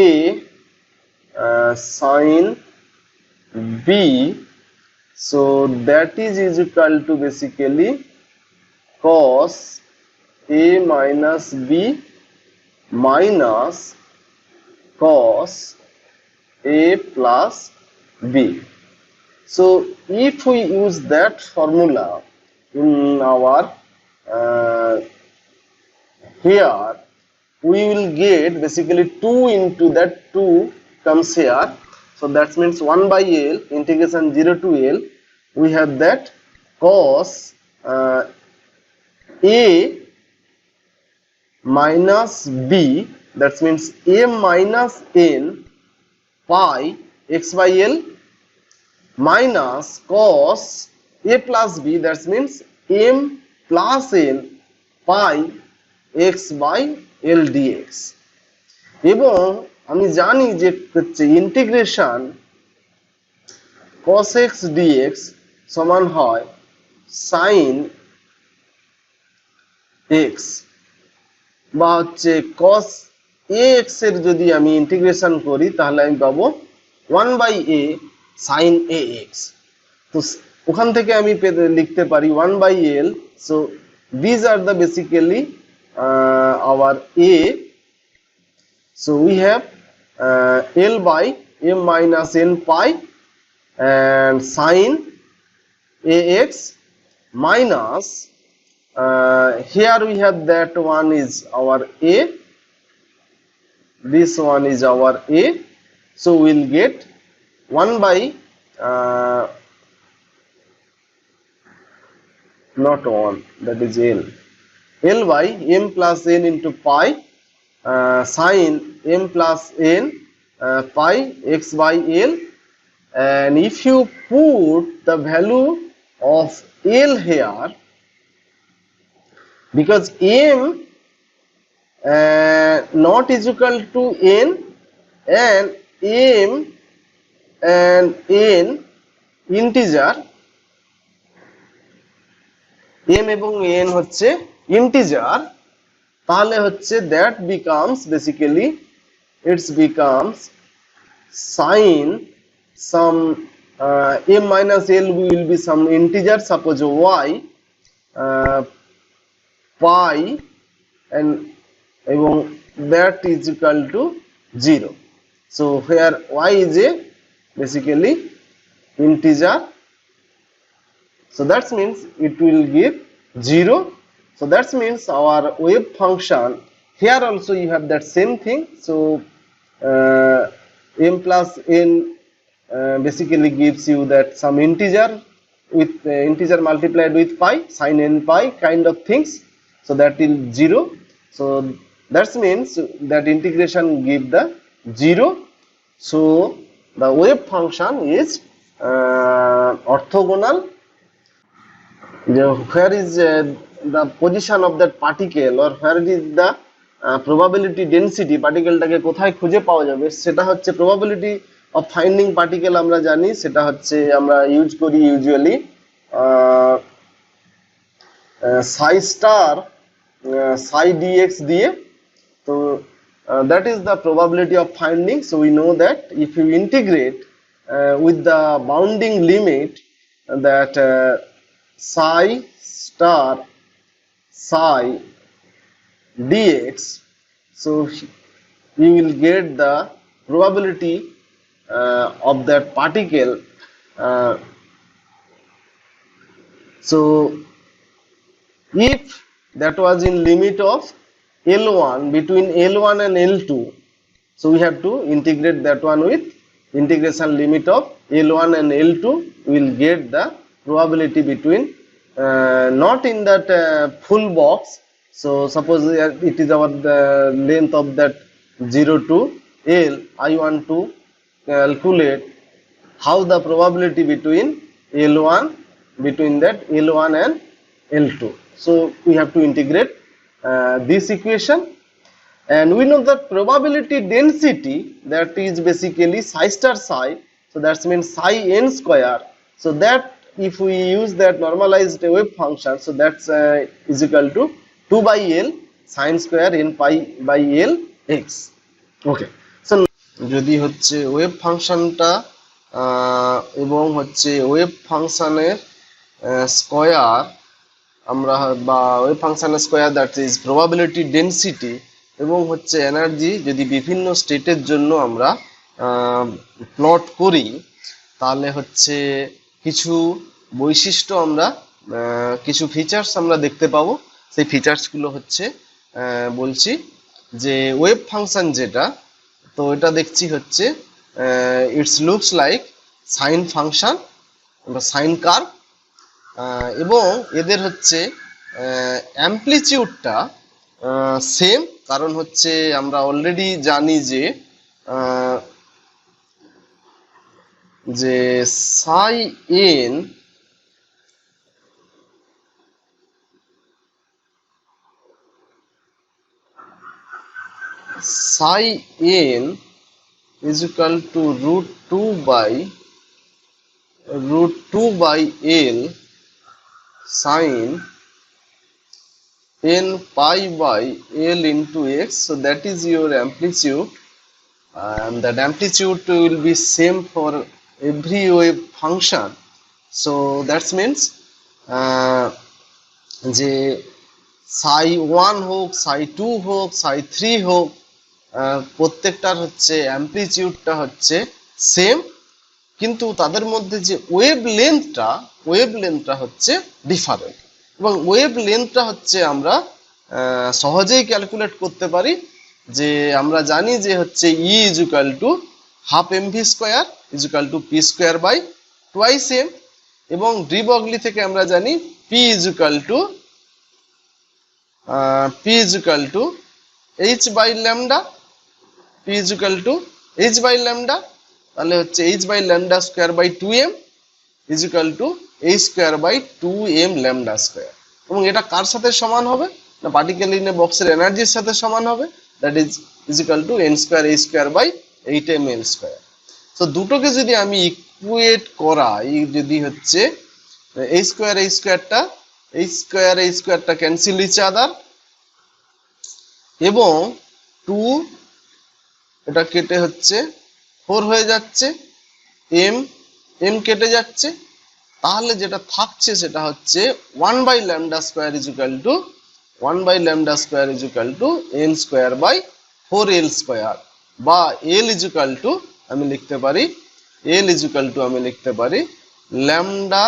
a sin b, so that is equal to basically cos a minus b minus cos a plus b. So if we use that formula in our here, we will get basically 2 into that 2 comes here. So that means 1/l integration 0 to l, we have that cos a minus b, that means a minus n pi x by l minus cos a plus b, that means m plus n pi x by l dx. এবং আমি জানি যে হচ্ছে integration cos x dx সমান হয় sin x, বা হচ্ছে cos ax এর যদি আমি ইন্টিগ্রেশন করি তাহলে আমি পাবো 1/a sin ax। তো ওখান থেকে আমি লিখতে পারি 1/l। So these are the basically our a। so we have l by m minus n pi and sin ax minus here we have that one is our a, this one is our a, so we'll get 1 by not 1, that is l by m plus n into pi sin m plus n pi x by l, and if you put the value of l here, because m not is equal to n, and m and n integer, m এবং n হচ্ছে integer, তাহলে হচ্ছে that becomes basically it becomes sin some m minus l will be some integer, suppose y pi, and এবং that is equal to 0. so here y is a basically integer, so that means it will give 0. so that means our wave function here also you have that same thing. so m plus n basically gives you that some integer with integer multiplied with pi, sin n pi kind of things, so that is 0. so that means that integration give the 0. so the wave function is orthogonal. where is the position of that particle, or where is the probability density, পার্টিকেলটাকে কোথায় খুঁজে পাওয়া যাবে, সেটা হচ্ছে probability of finding particle আমরা জানি, সেটা হচ্ছে আমরা ইউজ করি usually psi star psi dx দিয়ে। তো that is the probability of finding. so we know that if you integrate with the bounding limit that psi star psi dx, so you will get the probability of that particle. So if that was in limit of L1, between L1 and L2, so we have to integrate that one with integration limit of L1 and L2, we will get the probability between not in that full box. so suppose it is our length of that 0 to L, I want to calculate how the probability between L1, between that L1 and L2. so we have to integrate this equation, and we know that probability density, that is basically psi star psi, so that means psi n square. so that if we use that normalized wave function, so that's is equal to 2 by l sin square n pi by l x. okay, so যদি হচ্ছে wave ফাংশনটা এবং হচ্ছে wave ফাংশনের square আমরা, বা wave ফাংশনের square, that is probability density, এবং হচ্ছে এনার্জি যদি বিভিন্ন স্টেটের জন্য আমরা প্লট করি, তাহলে হচ্ছে কিছু বৈশিষ্ট্য আমরা, কিছু ফিচার্স আমরা দেখতে পাবো। সেই ফিচার্সগুলো হচ্ছে বলছি যে ওয়েভ ফাংশন যেটা, তো এটা দেখছি হচ্ছে it's looks like sine function বা সাইন কার্ভ, এবং এদের হচ্ছে অ্যামপ্লিটিউডটা সেম, কারণ হচ্ছে আমরা অলরেডি জানি যে সাই N psi n is equal to root 2 by L sin n pi by L into x. So that is your amplitude, and that amplitude will be same for every wave function. So that means যে psi 1 হোক psi 2 হোক psi 3 হোক, প্রত্যেকটার হচ্ছে অ্যামপ্লিটিউডটা হচ্ছে same, কিন্তু তাদের মধ্যে যে ওয়েভ লেন্থটা হচ্ছে ডিফারেন্ট। এবং ওয়েভ লেন্থটা হচ্ছে আমরা সহজেই ক্যালকুলেট করতে পারি, যে আমরা জানি যে হচ্ছে E is equal to half mv square is equal to p square by twice m, এবং ডি ব্রগলি থেকে আমরা জানি p is equal to h by lambda, p is equal to h by lambda, তাহলে হচ্ছে h by lambda square by 2m is equal to h square by 2m lambda square। এবং এটা কার সাথে সমান হবে না, পার্টিকেল ইন এ বক্সের এনার্জির সাথে সমান হবে, that is equal to n square h square by 8m l square। তো দুটোকে যদি আমি ইকুয়েট করাই, যদি হচ্ছে h স্কয়ারটা ক্যান্সেল ইচ আদার, এবং 2 এটা কেটে হচ্ছে 4 হয়ে যাচ্ছে, m কেটে যাচ্ছে, তাহলে যেটা থাকছে সেটা হচ্ছে 1 by lambda square is equal to n square by 4l square, বা l is equal to আমি লিখতে পারি lambda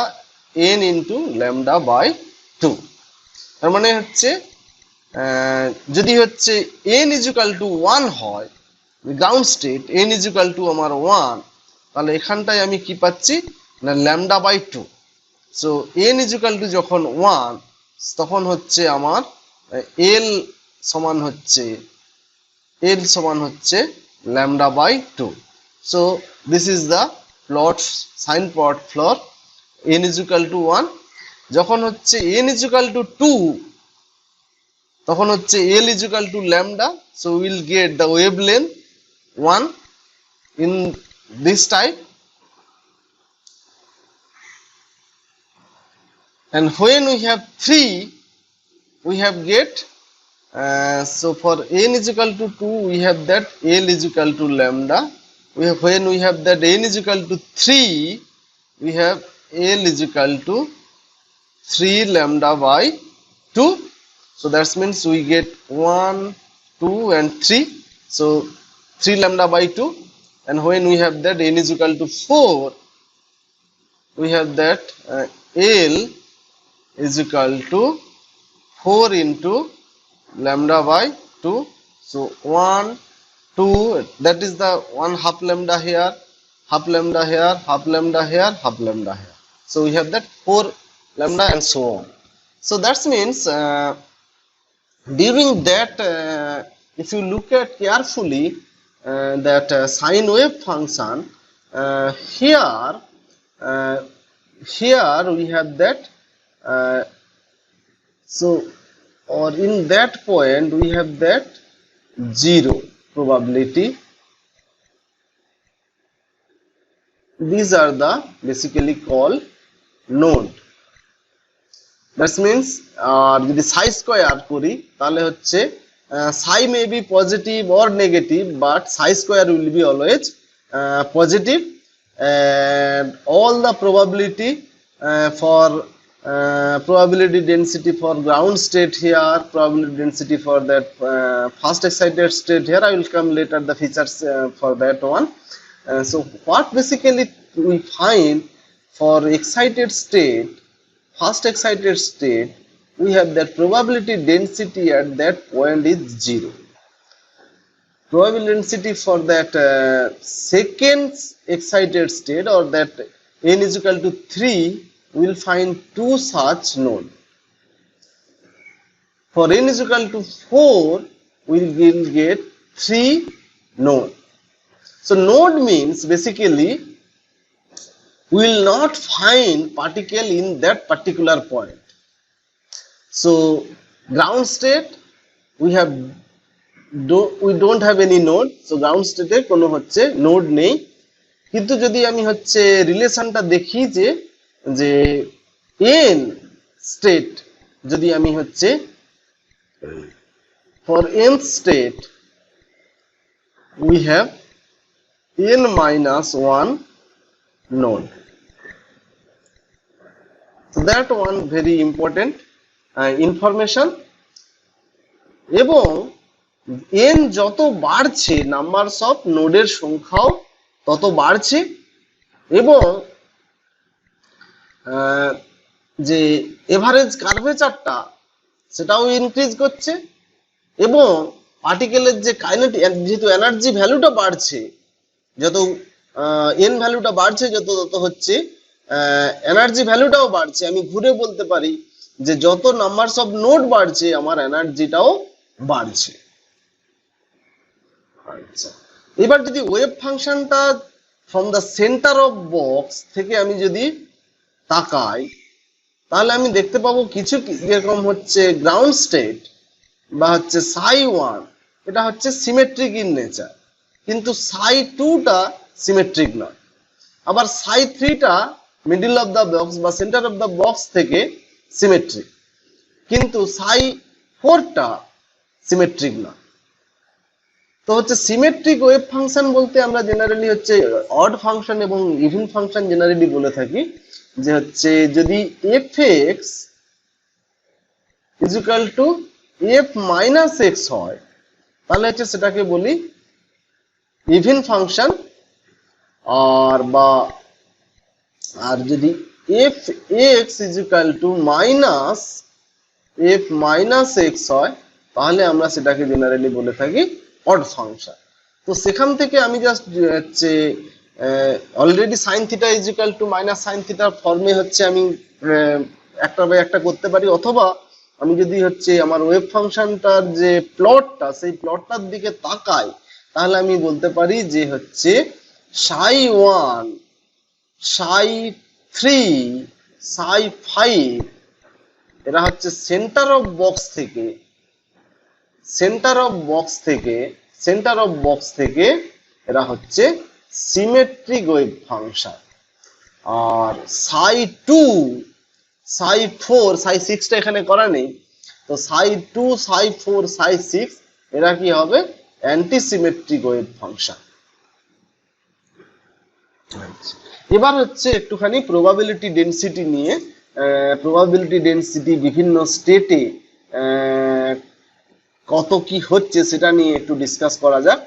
n into lambda by 2। তার মানে হচ্ছে যদি হচ্ছে n is equal to 1 হয়, ground state n is equal to আমার 1, তাহলে এখানটায় আমি কি পাচ্ছি না lambda by 2। So n is equal to যখন 1, তখন হচ্ছে আমার l সমান হচ্ছে lambda by 2। So this is the plot, sine plot for n is equal to 1। যখন হচ্ছে n is equal to 2, তখন হচ্ছে l is equal to lambda, so we will get the wavelength 1 in this type, and when we have 3 we have get so for n is equal to 2 we have that l is equal to lambda, when we have that n is equal to 3 we have l is equal to 3 lambda by 2। So that means we get 1, 2 and 3, so 3 lambda by 2, and when we have that n is equal to 4 we have that l is equal to 4 into lambda by 2, so 1, 2, that is the 1 half lambda here, half lambda here, half lambda here, half lambda here, so we have that 4 lambda and so on। So that means during that if you look at carefully that sine wave function, here we have that so or in that point we have that 0 probability, these are the basically called node। That means যদি psi square করি তাহলে হচ্ছে psi may be positive or negative, but psi square will be always positive, and all the probability for probability density for ground state here, probability density for that first excited state here, I will come later the features for that one। So what basically we find for excited state, first excited state, we have that probability density at that point is 0. Probability density for that second excited state, or that n is equal to 3, we will find 2 such node. For n is equal to 4, we will get 3 node. So node means basically we will not find particle in that particular point. So ground state we have we don't have any node, so ground স্টেটে কোনো হচ্ছে node নেই। কিন্তু যদি আমি হচ্ছে রিলেশনটা দেখি যে যে এন স্টেট, যদি আমি হচ্ছে for N state we have n minus 1 node. So that one very important information. এবং n যত বাড়ছে নাম্বারস অফ নোডের সংখ্যাও তত বাড়ছে, এবং যে এভারেজ কার্ভেচারটা সেটাও ইনক্রিজ করছে, এবং পার্টিকেলের যে কাইনেটিক, যেহেতু এনার্জি ভ্যালুটা বাড়ছে, যত এন ভ্যালুটা বাড়ছে যত তত হচ্ছে এনার্জি ভ্যালুটাও বাড়ছে। আমি ঘুরে বলতে পারি যে যত নাম্বারস অফ নোড বাড়ছে আমার এনার্জিটাও বাড়ছে। আচ্ছা, এবার যদি ওয়েভ ফাংশনটা from the centre of box থেকে আমি যদি তাকাই, তাহলে আমি দেখতে পাবো কিছু যেরকম হচ্ছে গ্রাউন্ড স্টেট বা হচ্ছে সাই ওয়ান, এটা হচ্ছে সিমেট্রিক ইন নেচার, কিন্তু সাই টুটা সিমেট্রিক নয়। আবার সাই থ্রিটা মিডল অফ দ্য বক্স বা সেন্টার অফ দ্য বক্স থেকে সিমেট্রিক, কিন্তু সাই ফোরটা সিমেট্রিক নয়। তো হচ্ছে সিমেট্রিক ওয়েভ ফাংশন বলতে আমরা জেনারেলি হচ্ছে অড ফাংশন এবং ইভেন ফাংশন জেনারেলি বলে থাকি, যে হচ্ছে যদি F x is equal two F minus x হয়, তাহলে হচ্ছে সেটাকে বলি ইভেন ফাংশন। আর যদি F x is equal two minus F minus x হয়, তাহলে আমরা সেটাকে জেনারেলি বলে থাকি অড ফাংশন। তো সেখান থেকে আমি জাস্ট হচ্ছে already sine theta is equal two minus sine থিটার ফর্মে হচ্ছে আমি একটা বাই একটা করতে পারি, অথবা আমি যদি হচ্ছে আমার ওয়েভ ফাংশনটার যে প্লটটা সেই প্লটটার দিকে তাকাই, তাহলে আমি বলতে পারি যে হচ্ছে সাই ওয়ান, সাই থ্রি, সাই ফাইভ এরা হচ্ছে সেন্টার অফ বক্স থেকে এরা হচ্ছে সিমেট্রিক ওয়েভ ফাংশন। আর সাই টু, সাই ফোর, সাই সিক্সটা এখানে করা নেই, তো সাই টু, সাই ফোর, সাই সিক্স এরা কি হবে অ্যান্টিসিমেট্রিক ওয়েভ ফাংশন। এবার হচ্ছে একটুখানি প্রবাবিলিটি ডেনসিটি নিয়ে, প্রবাবিলিটি ডেনসিটি বিভিন্ন স্টেটে কত কি হচ্ছে সেটা নিয়ে একটু ডিসকাস করা যাক।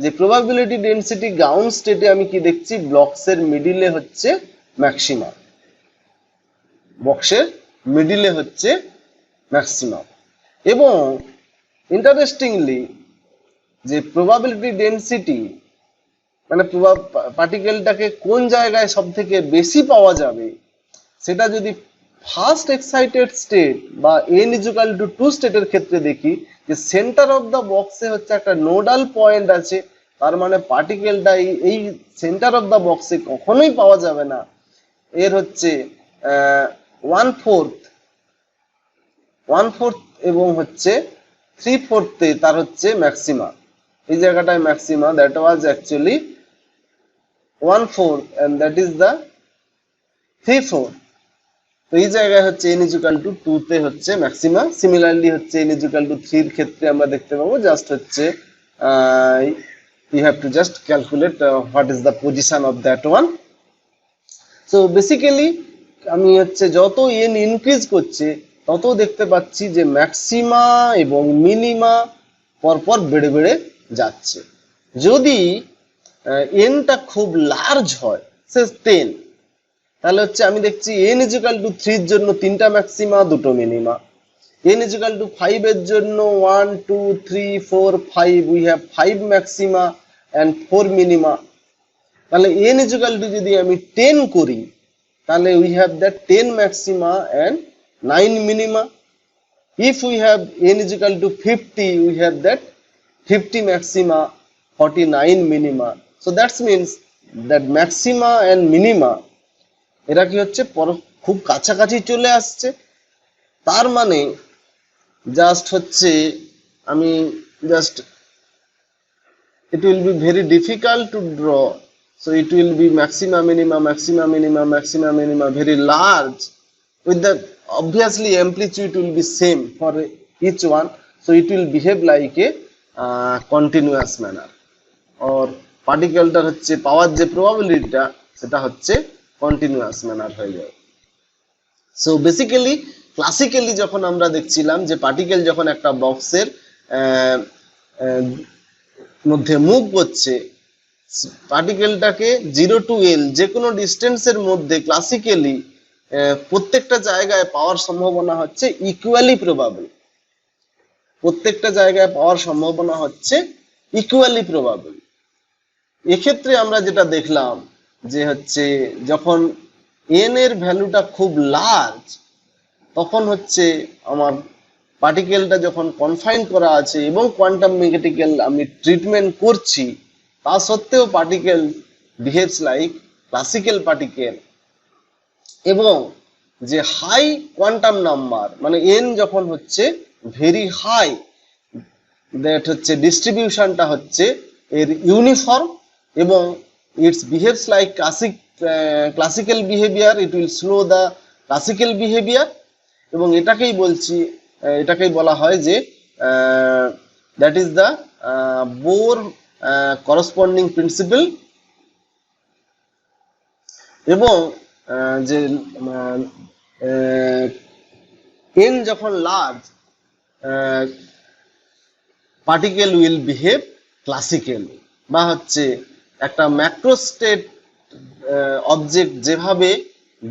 যে প্রবাবিলিটি ডেনসিটি গ্রাউন্ড স্টেটে আমি কি দেখছি, ব্লকসের মিডিলে হচ্ছে ম্যাক্সিমাম, বক্সের মিডিলে হচ্ছে ম্যাক্সিমাম। এবং ইন্টারেস্টিংলি যে প্রবাবিলিটি ডেনসিটি মানে পার্টিকেলটাকে কোন জায়গায় সব থেকে বেশি পাওয়া যাবে, সেটা যদি ফার্স্ট এক্সাইটেড স্টেট বা n ইকুয়াল টু 2 স্টেটের ক্ষেত্রে দেখি যে সেন্টার অফ দ্য বক্সে হচ্ছে একটা নোডাল পয়েন্ট আছে, তার মানে পার্টিকেলটা এই সেন্টার অফ দ্য বক্সে কখনোই পাওয়া যাবে না। এর হচ্ছে 1/4 এবং হচ্ছে 3/4 তার হচ্ছে ম্যাক্সিমা, এই জায়গাটায় maxima, that was actually 1/4 and that is the 3/4। তো এই জায়গায় হচ্ছে n ইকুয়াল টু 2 তে হচ্ছে ম্যাক্সিমা। সিমিলারলি হচ্ছে n ইকুয়াল টু 3 এর ক্ষেত্রে আমরা দেখতে পাবো জাস্ট হচ্ছে you have to just calculate what is the position of that one. So basically আমি হচ্ছে যত n ইনক্রিজ করছে তত দেখতে পাচ্ছি যে ম্যাক্সিমা এবং মিনিমা পরপর বেড়ে বেড়ে যাচ্ছে। যদি এনটা খুব লার্জ হয়, সে 10, তাহলে হচ্ছে আমি দেখছি n ইকুয়াল টু 3 এর জন্য 3টা ম্যাক্সিমা, 2টো মিনিমা। n ইকুয়াল টু 5 এর জন্য 1 2 3 4 5 we have 5 maxima and 4 minima. তাহলে n ইকুয়াল টু যদি আমি 10 করি, তাহলে we have that 10 maxima and 9 minima. If we have n is equal to 50, we have that 50 maxima, 49 minima. So that means that maxima and minima এরা কি হচ্ছে খুব কাছাকাছি চলে আসছে। তার মানে জাস্ট হচ্ছে আমি just it will be very difficult to draw. So it will be maxima minima, maxima minima, maxima minima, very large. With the obviously amplitude will be same for each one. So it will behave like a continuous manner. Or পার্টিকেলটার হচ্ছে পাওয়ার যে প্রবাবিলিটিটা সেটা হচ্ছে continuous manner হয়ে যায়। So basically classically যখন আমরা দেখছিলাম যে পার্টিকেল যখন একটা বক্সের মধ্যে মুভ করছে, পার্টিকেলটাকে 0 to L যে কোনো ডিস্টেন্সের মধ্যে ক্লাসিক্যালি প্রত্যেকটা জায়গায় পাওয়ার সম্ভাবনা হচ্ছে ইকুয়ালি প্রবাবল। প্রত্যেকটা জায়গায় পাওয়ার সম্ভাবনা হচ্ছে ইকুয়ালি প্রবাবল। এক্ষেত্রে আমরা যেটা দেখলাম যে হচ্ছে যখন n এর ভ্যালুটা খুব লার্জ, তখন হচ্ছে আমার পার্টিকেলটা যখন কনফাইন করা আছে এবং কোয়ান্টাম মেকানিক্যাল আমি ট্রিটমেন্ট করছি, তা সত্ত্বেও particle behaves like classical particle. এবং যে হাই কোয়ান্টাম নাম্বার মানে n যখন হচ্ছে ভেরি হাই, দ্যাট হচ্ছে ডিস্ট্রিবিউশনটা হচ্ছে এর ইউনিফর্ম এবং its behaves like classical behaviour, it will slow the classical behaviour. এবং এটাকেই বলা হয় যে that is the Bohr corresponding principle. এবং যে n যখন large, particle will behave classically, বা হচ্ছে একটা ম্যাক্রোস্টেট অবজেক্ট যেভাবে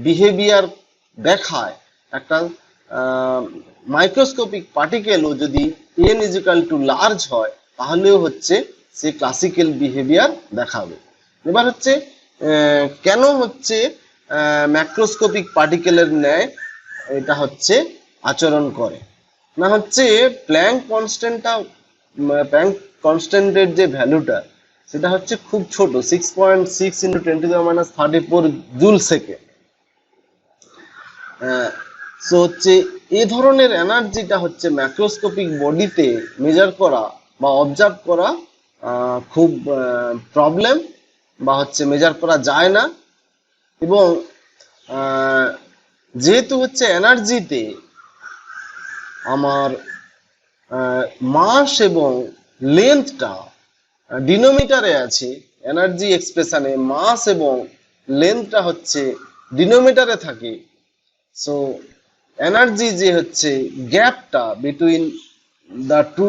বিহেভিয়ার দেখায়, একটা মাইক্রোস্কোপিক পার্টিকেলও যদি n ইজিক্যাল টু লার্জ হয় তাহলেও হচ্ছে সে ক্লাসিক্যাল বিহেভিয়ার দেখাবে। এবার হচ্ছে কেন হচ্ছে ম্যাক্রোস্কোপিক পার্টিকেলের ন্যায় এটা হচ্ছে আচরণ করে, না হচ্ছে প্ল্যাঙ্ক কনস্ট্যান্টের যে ভ্যালুটা সেটা হচ্ছে খুব ছোট, 6.6 × 10⁻34 জুল সেকেন্ড। সো হচ্ছে এই ধরনের এনার্জিটা হচ্ছে ম্যাক্রোস্কোপিক বডিতে মেজার করা বা অবজার্ভ করা খুব প্রবলেম, বা হচ্ছে মেজার করা যায় না। এবং যেহেতু হচ্ছে এনার্জিতে আমার মাস এবং লেন্থটা ডিনোমিটারে আছে, এনার্জি এক্সপ্রেশনে মাস এবং লেন্থটা হচ্ছে ডিনোমিটারে থাকে। সো এনার্জি যে হচ্ছে গ্যাপটা between the two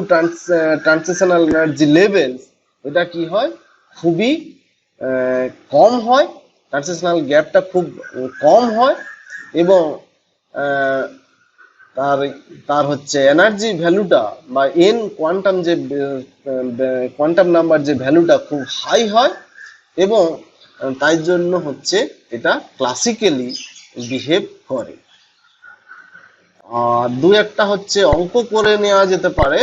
transitional energy levels, এটা কি হয়, খুবই কম হয়, ট্রান্সিশনাল গ্যাপটা খুব কম হয়। এবং তার হচ্ছে এনার্জি ভ্যালুটা বা n কোয়ান্টাম নাম্বার যে ভ্যালুটা খুব হাই হয়, এবং তাই জন্য হচ্ছে এটা ক্লাসিক্যালি বিহেভ করে। আর দু একটা হচ্ছে অঙ্ক করে নেওয়া যেতে পারে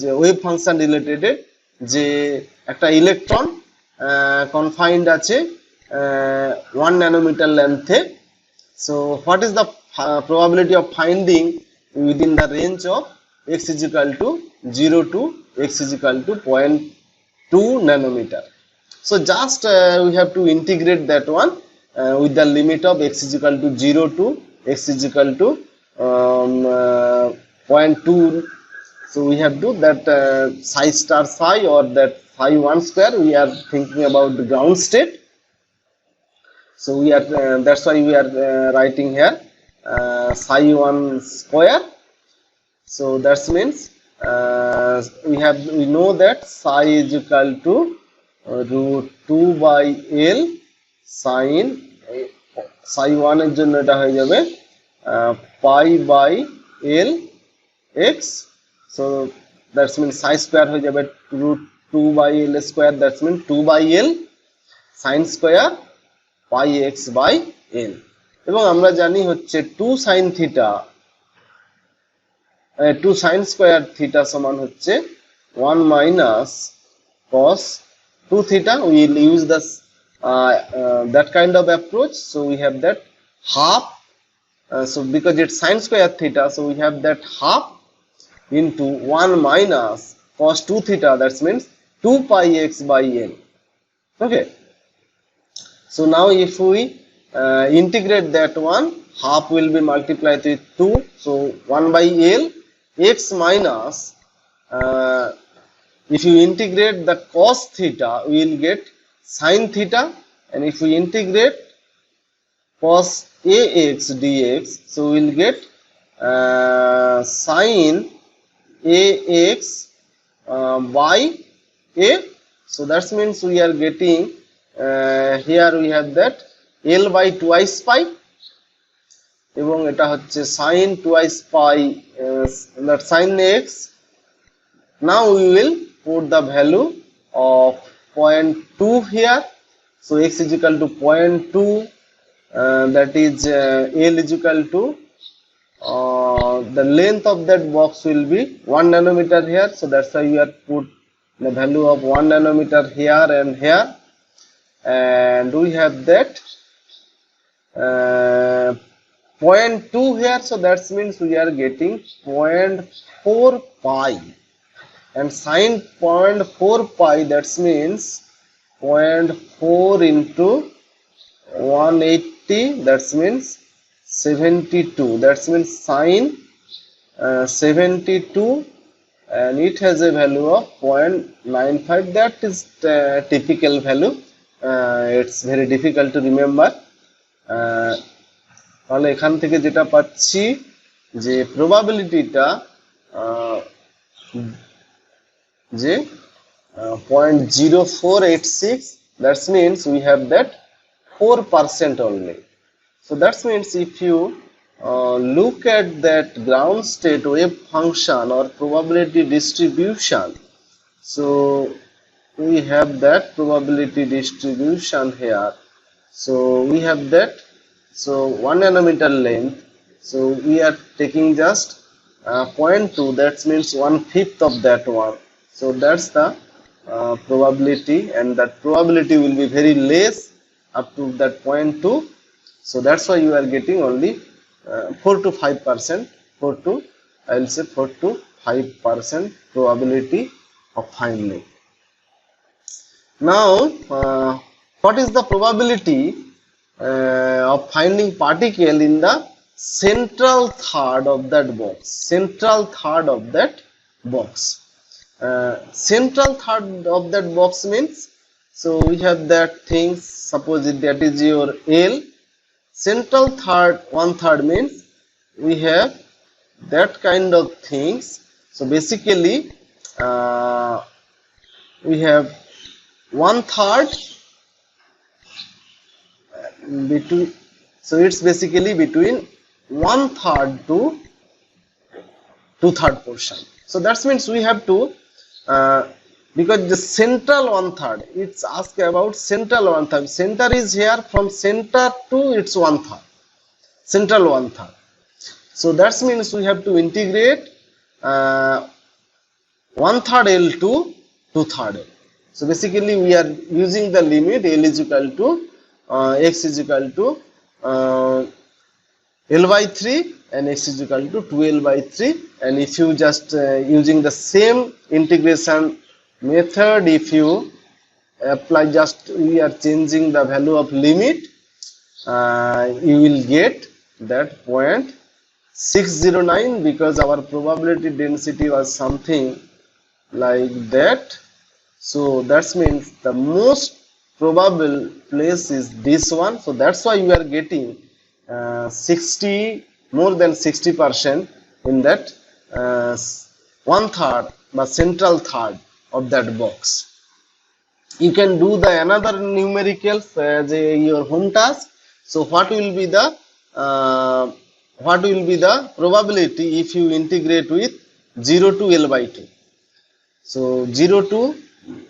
যে ওয়েভ ফাংশন রিলেটেড, যে একটা ইলেকট্রন কনফাইন্ড আছে 1 ন্যানোমিটার লেন্থে। So what is the probability of finding within the range of x is equal to 0 to x is equal to 0.2 nanometer. So just we have to integrate that one with the limit of x is equal to 0 to x is equal to 0.2. So we have to that psi star psi, or that psi 1 square, we are thinking about the ground state. So we are that's why we are writing here psi 1 square. So that means we know that psi is equal to root 2 by L sin psi 1 এর জন্য এটা হয়ে যাবে pi by L x. So that means psi square হয়ে যাবে root 2 by L square, that means 2 by L sin square pi x by L. এবং আমরা জানি হচ্ছে 2 sin theta 2 sin square theta সমান হচ্ছে 1 minus cos 2 theta. We will use this that kind of approach. So we have that half, so because it's sin square theta, so we have that half into 1 minus cos 2 theta, that means 2 pi x by n. Okay, so now if we integrate that one, half will be multiplied with 2, so 1 by L x minus, if you integrate the cos theta, we will get sin theta, and if we integrate cos ax dx, so we will get sin ax by a. So that means we are getting here we have that L by twice pi, এবং এটা হচ্ছে sin twice pi, that sin x. Now we will put the value of 0.2 here, so x is equal to 0.2, that is L is equal to the length of that box will be 1 nanometer here, so that's why we have put the value of 1 nanometer here and here, and we have that 0.2 here, so that means we are getting 0.4 pi, and sin 0.4 pi, that means 0.4 into 180, that means 72, that means sin 72, and it has a value of 0.95. that is typical value, it's very difficult to remember. তাহলে এখান থেকে যেটা পাচ্ছি যে প্রবাবিলিটিটা যে 0.0486, that means we have that 4% only. So that means if you look at that ground state wave function or probability distribution, so we have that probability distribution here, so we have that, so 1 nanometer length, so we are taking just 0.2, that means 1/5 of that one, so that's the probability, and that probability will be very less up to that 0.2, so that's why you are getting only 4 to 5%, 4 to, I will say 4 to 5% probability of finding. Now what is the probability of finding particle in the central third of that box? Central third of that box. Central third of that box means, so we have that things, suppose that is your L. Central third, 1/3 means we have that kind of things. So basically we have 1/3 between, so it's basically between 1/3 to 2/3 portion. So that means we have to because the central 1/3, it's asked about central 1/3. Center is here, from center to its 1/3, central 1/3. So that means we have to integrate 1/3 L to 2/3 L. So basically we are using the limit L is equal to x is equal to L by 3 and x is equal to 2L by 3, and if you just using the same integration method, if you apply, just we are changing the value of limit, you will get that 0.609, because our probability density was something like that. So that means the most probable place is this one, so that's why we are getting 60, more than 60% in that 1/3 the central third of that box. You can do the another numericals as your home task. So what will be the probability if you integrate with 0 to L by 2? So 0 to,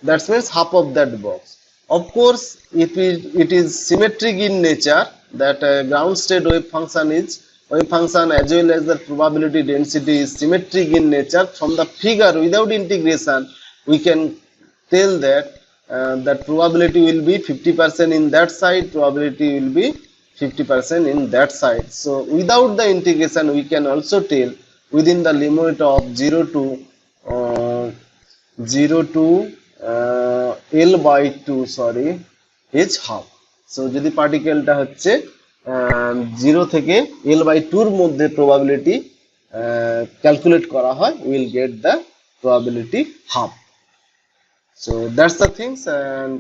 that means half of that box. Of course, it is symmetric in nature, that ground state wave function as well as the probability density is symmetric in nature. From the figure without integration, we can tell that that probability will be 50% in that side, probability will be 50% in that side. So without the integration, we can also tell within the limit of 0 to L by 2 sorry is half. So যদি পার্টিকেলটা হচ্ছে 0 থেকে L by 2 এর মধ্যে probability calculate করা হয়, we'll get the probability half. So that's the things, and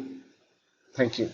thank you.